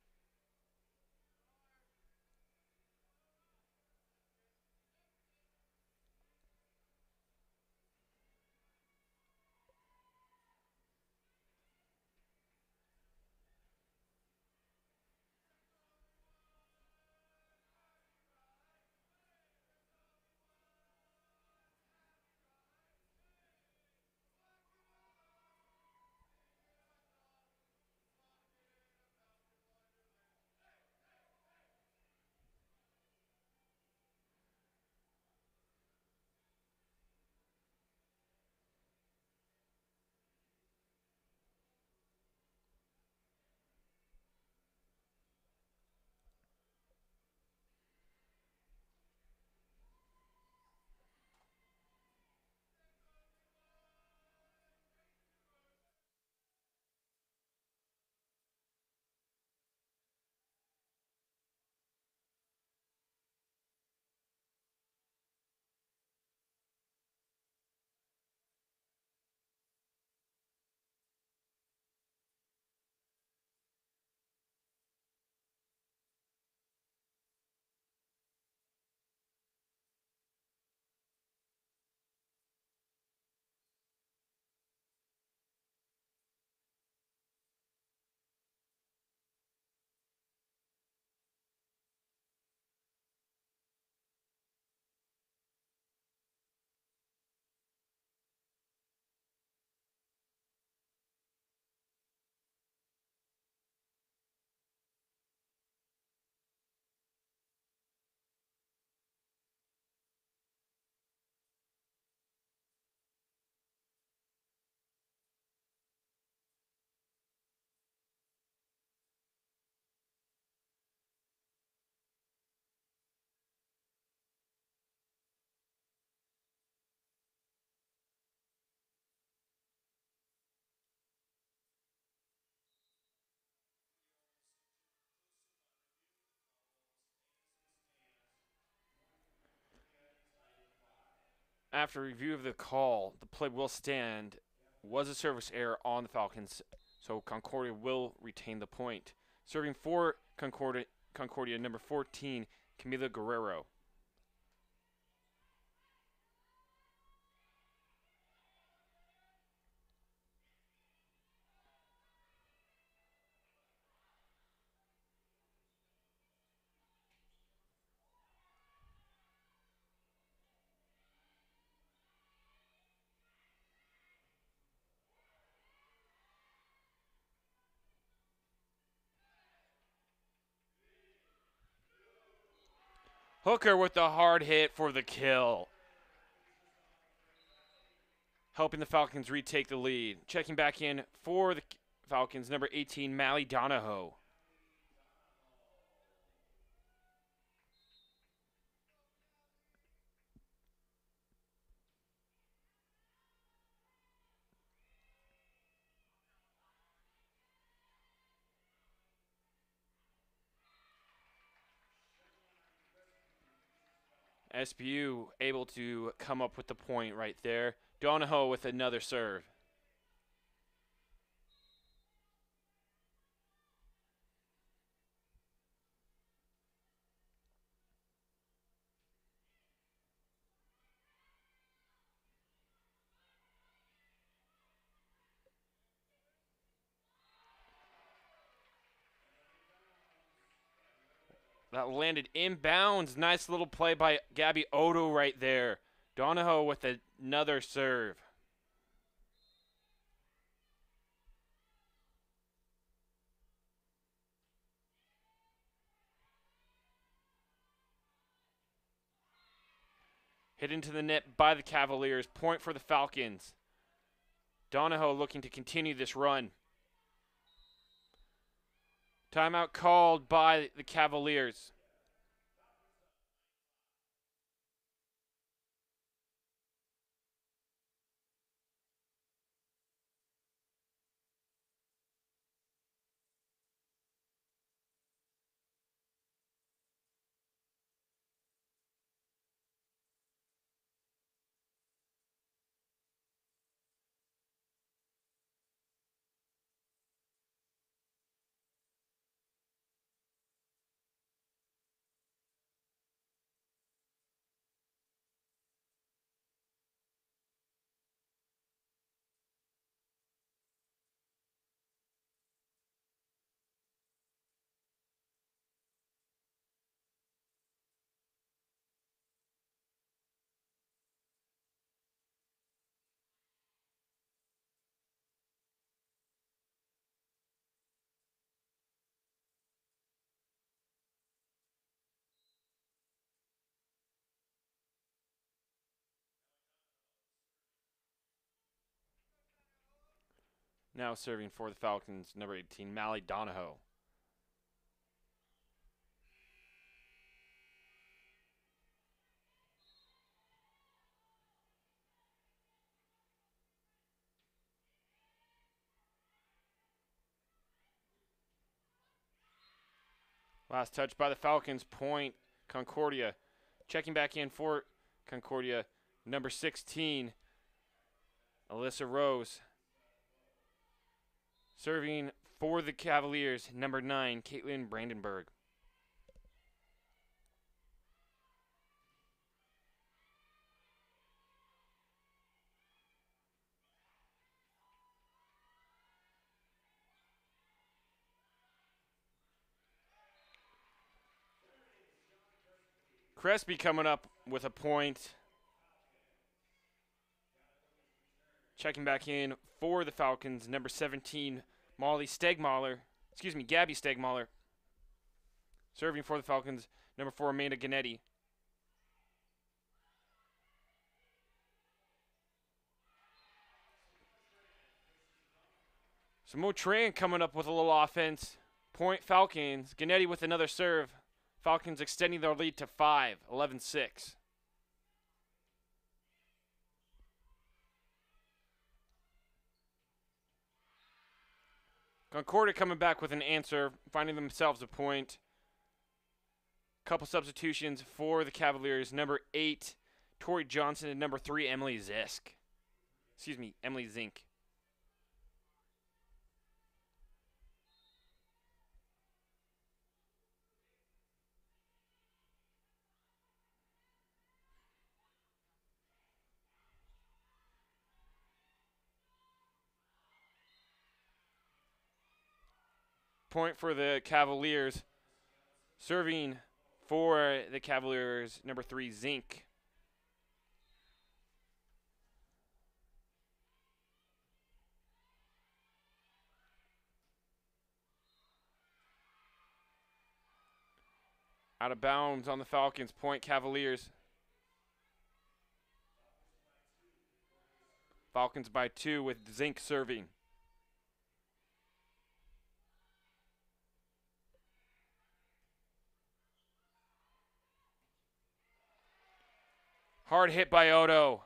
S2: After review of the call, the play will stand. Was a service error on the Falcons, so Concordia will retain the point. Serving for Concordia, number 14, Camila Guerrero. Hooker with the hard hit for the kill, helping the Falcons retake the lead. Checking back in for the Falcons, number 18, Mally Donahoe. SBU able to come up with the point right there. Donahoe with another serve. That landed inbounds. Nice little play by Gabby Odo right there. Donahoe with another serve. Hit into the net by the Cavaliers. Point for the Falcons. Donahoe looking to continue this run. Timeout called by the Cavaliers. Now serving for the Falcons, number 18, Mally Donahoe. Last touch by the Falcons, point Concordia. Checking back in for Concordia, number 16, Alyssa Rose. Serving for the Cavaliers, number 9, Caitlin Brandenburg. Crespi coming up with a point. Checking back in for the Falcons, number 17, Gabby Stegmaller. Serving for the Falcons, number 4, Amanda Ganetti. Samo Tran coming up with a little offense. Point Falcons. Ganetti with another serve. Falcons extending their lead to 5, 11-6. Concordia coming back with an answer, finding themselves a point. Couple substitutions for the Cavaliers. Number 8, Tori Johnson, and number 3, Emily Zink. Point for the Cavaliers. Serving for the Cavaliers, number 3, Zink. Out of bounds on the Falcons. Point Cavaliers. Falcons by 2 with Zink serving. Hard hit by Odo.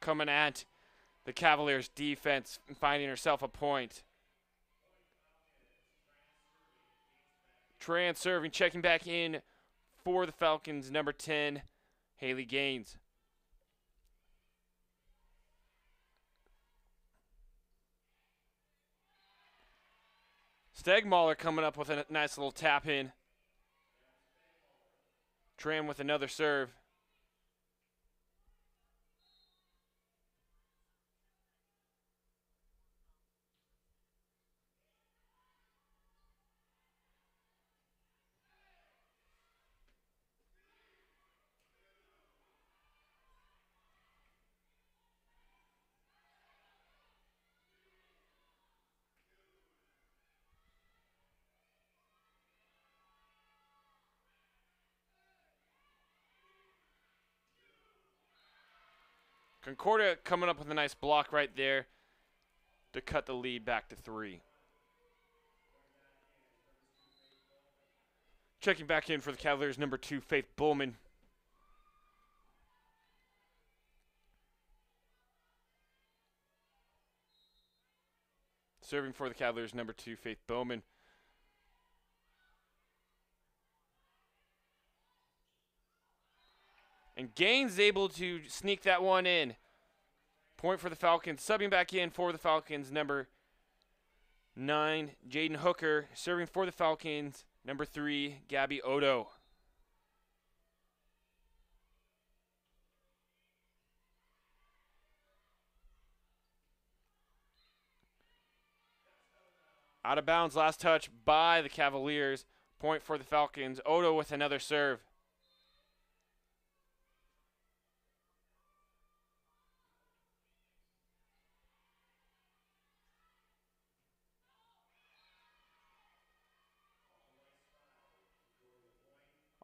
S2: Coming at the Cavaliers defense and finding herself a point. Tran serving, checking back in for the Falcons, number 10, Haley Gaines. Stegmaller coming up with a nice little tap in. Tran with another serve. Concordia coming up with a nice block right there to cut the lead back to 3. Checking back in for the Cavaliers, number 2, Faith Bowman. Serving for the Cavaliers, number 2, Faith Bowman. And Gaines able to sneak that one in. Point for the Falcons. Subbing back in for the Falcons, number 9, Jaden Hooker. Serving for the Falcons, number 3, Gabby Odo. Out of bounds, last touch by the Cavaliers. Point for the Falcons. Odo with another serve.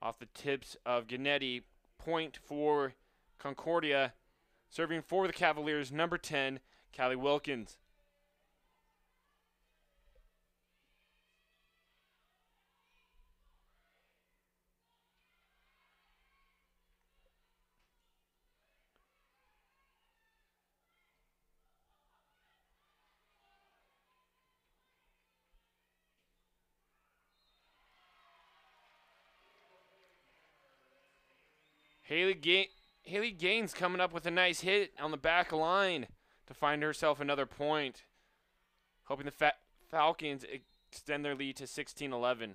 S2: Off the tips of Gennady. Point for Concordia. Serving for the Cavaliers, number 10, Callie Wilkins. Haley Gaines coming up with a nice hit on the back line to find herself another point. Hoping the Falcons extend their lead to 16-11.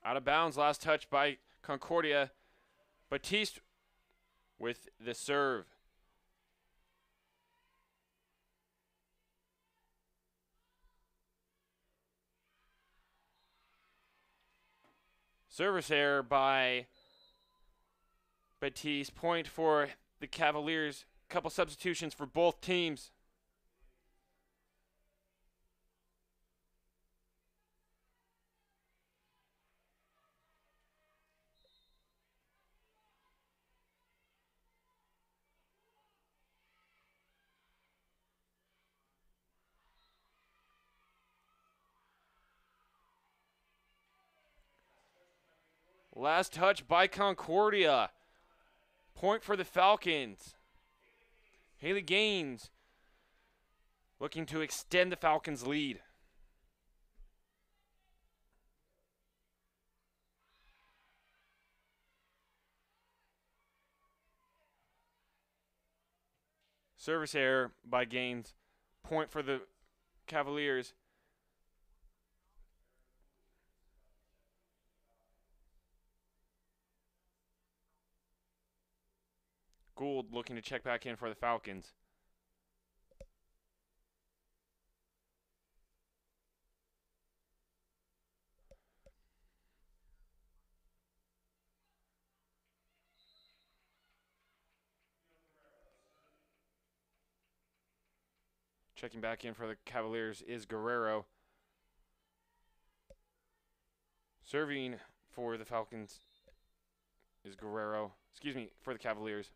S2: Out of bounds, last touch by Concordia. Batiste with the serve. Service error by Batiste. Point for the Cavaliers. Couple substitutions for both teams. Last touch by Concordia. Point for the Falcons. Haley Gaines looking to extend the Falcons' lead. Service error by Gaines. Point for the Cavaliers. Gould looking to check back in for the Falcons. Checking back in for the Cavaliers is Guerrero. Serving for the Falcons is Guerrero. Excuse me, for the Cavaliers.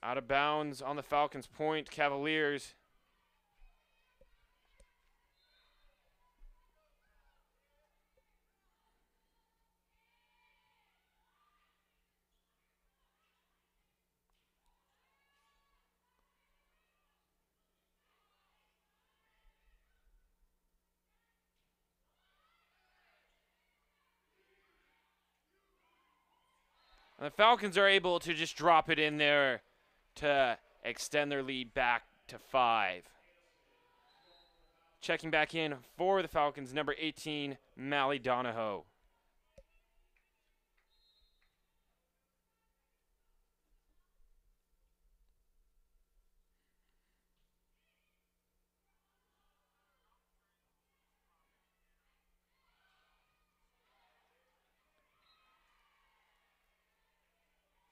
S2: Out of bounds on the Falcons' point, Cavaliers. And the Falcons are able to just drop it in there to extend their lead back to 5. Checking back in for the Falcons, number 18, Mally Donahoe.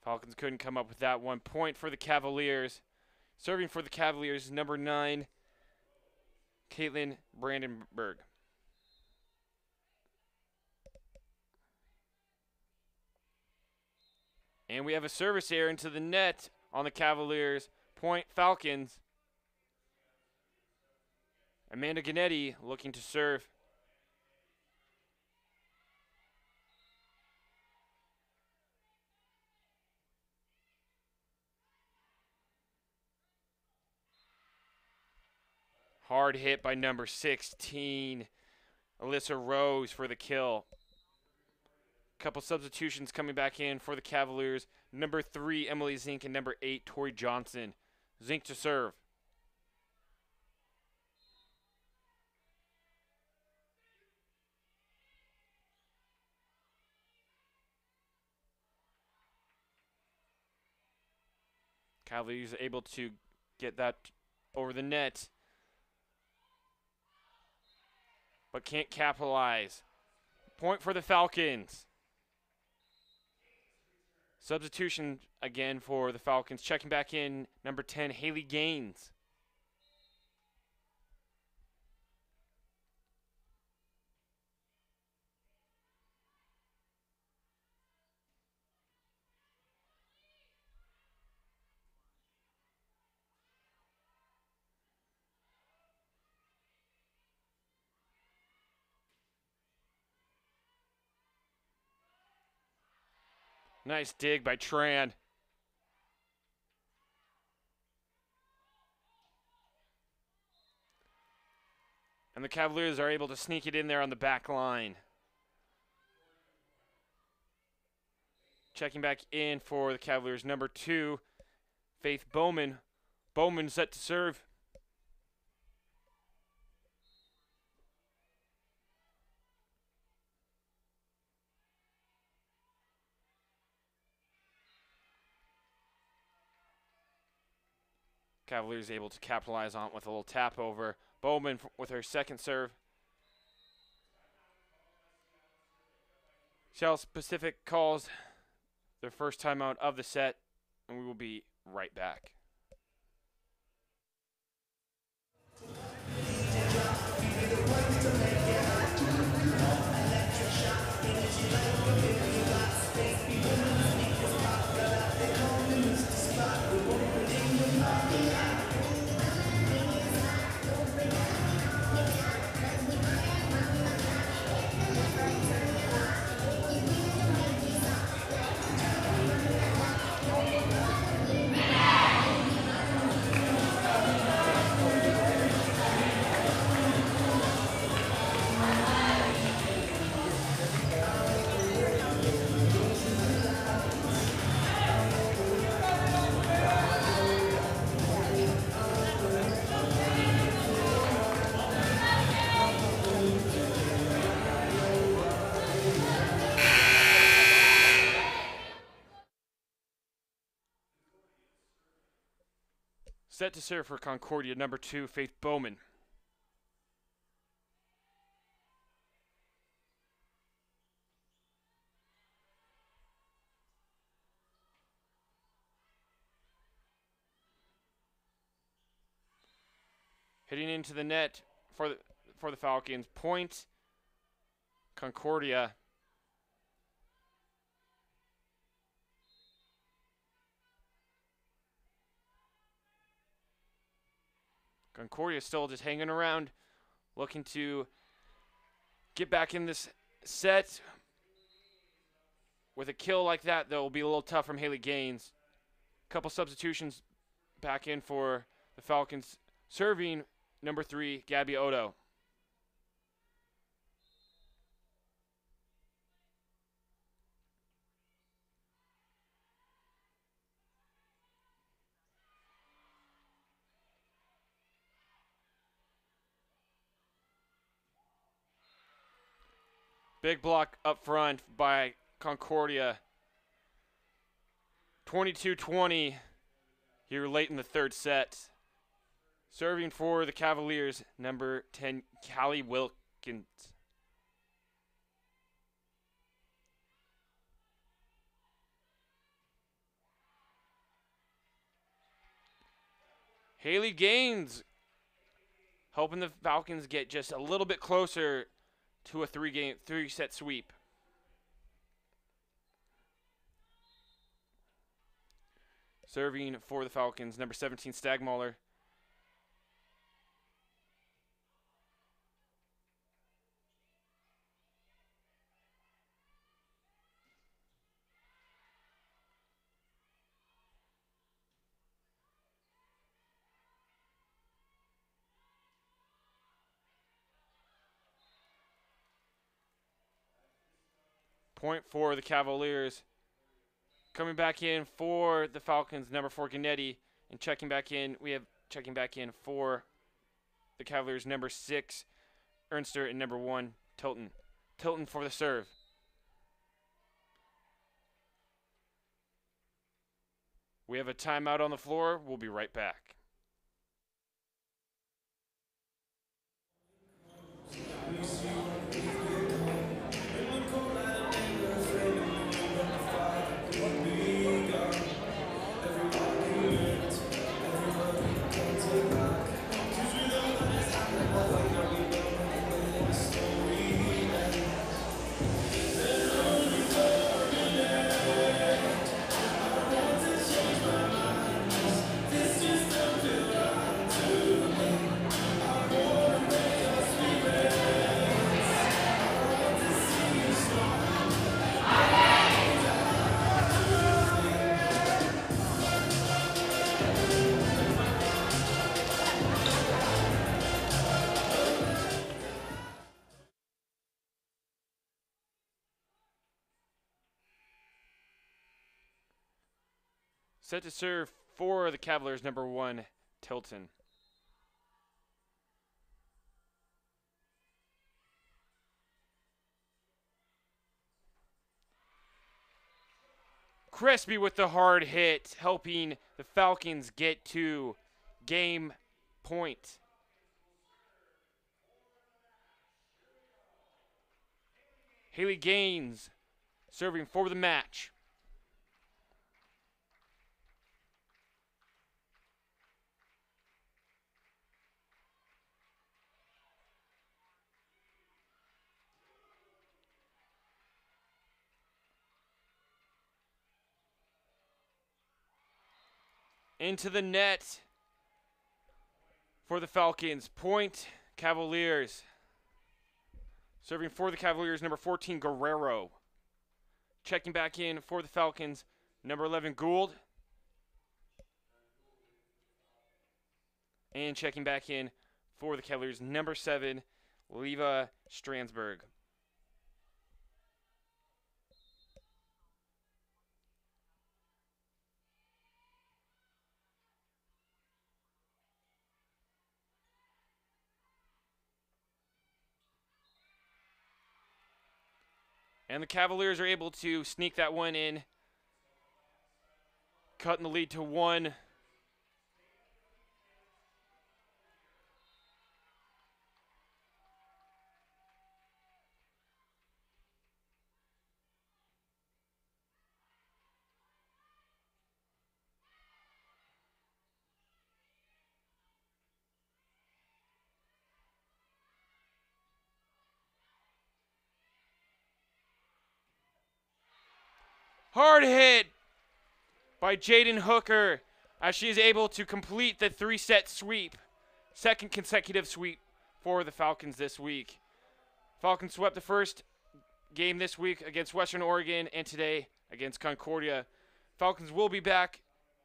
S2: Falcons couldn't come up with that one. Point for the Cavaliers. Serving for the Cavaliers, number 9, Caitlin Brandenburg. And we have a service error into the net on the Cavaliers. Point Falcons. Amanda Gannett looking to serve. Hard hit by number 16, Alyssa Rose for the kill. Couple substitutions coming back in for the Cavaliers. Number 3, Emily Zink, and number 8, Tori Johnson. Zink to serve. Cavaliers able to get that over the net, but can't capitalize. Point for the Falcons. Substitution again for the Falcons. Checking back in, number 10, Haley Gaines. Nice dig by Tran. And the Cavaliers are able to sneak it in there on the back line. Checking back in for the Cavaliers, number 2, Faith Bowman. Bowman set to serve. Cavaliers able to capitalize on it with a little tap over. Bowman with her second serve. South Pacific calls their first timeout of the set, and we will be right back. Set to serve for Concordia, number 2, Faith Bowman. Hitting into the net for the Falcons. Point Concordia. Concordia still just hanging around, looking to get back in this set. With a kill like that, though, will be a little tough from Haley Gaines. Couple substitutions back in for the Falcons. Serving, number 3, Gabby Odo. Big block up front by Concordia. 22-20 here late in the third set. Serving for the Cavaliers, number 10, Callie Wilkins. Haley Gaines helping the Falcons get just a little bit closer to a three-set sweep. Serving for the Falcons, number 17, Stagmaller. Point for the Cavaliers. Coming back in for the Falcons, number 4, Gennady. And checking back in, we have checking back in for the Cavaliers, number 6, Ernster, and number 1, Tilton. Tilton for the serve. We have a timeout on the floor. We'll be right back. Set to serve for the Cavaliers, number 1, Tilton. Crespi with the hard hit, helping the Falcons get to game point. Haley Gaines serving for the match. Into the net for the Falcons. Point, Cavaliers. Serving for the Cavaliers, number 14, Guerrero. Checking back in for the Falcons, number 11, Gould. And checking back in for the Cavaliers, number 7, Leva Strandsberg. And the Cavaliers are able to sneak that one in, cutting the lead to 1. Hard hit by Jaden Hooker as she is able to complete the 3-set sweep. Second consecutive sweep for the Falcons this week. Falcons swept the first game this week against Western Oregon and today against Concordia. Falcons will be back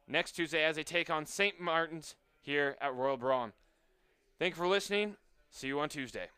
S2: next Tuesday as they take on St. Martin's here at Royal Braun. Thank you for listening. See you on Tuesday.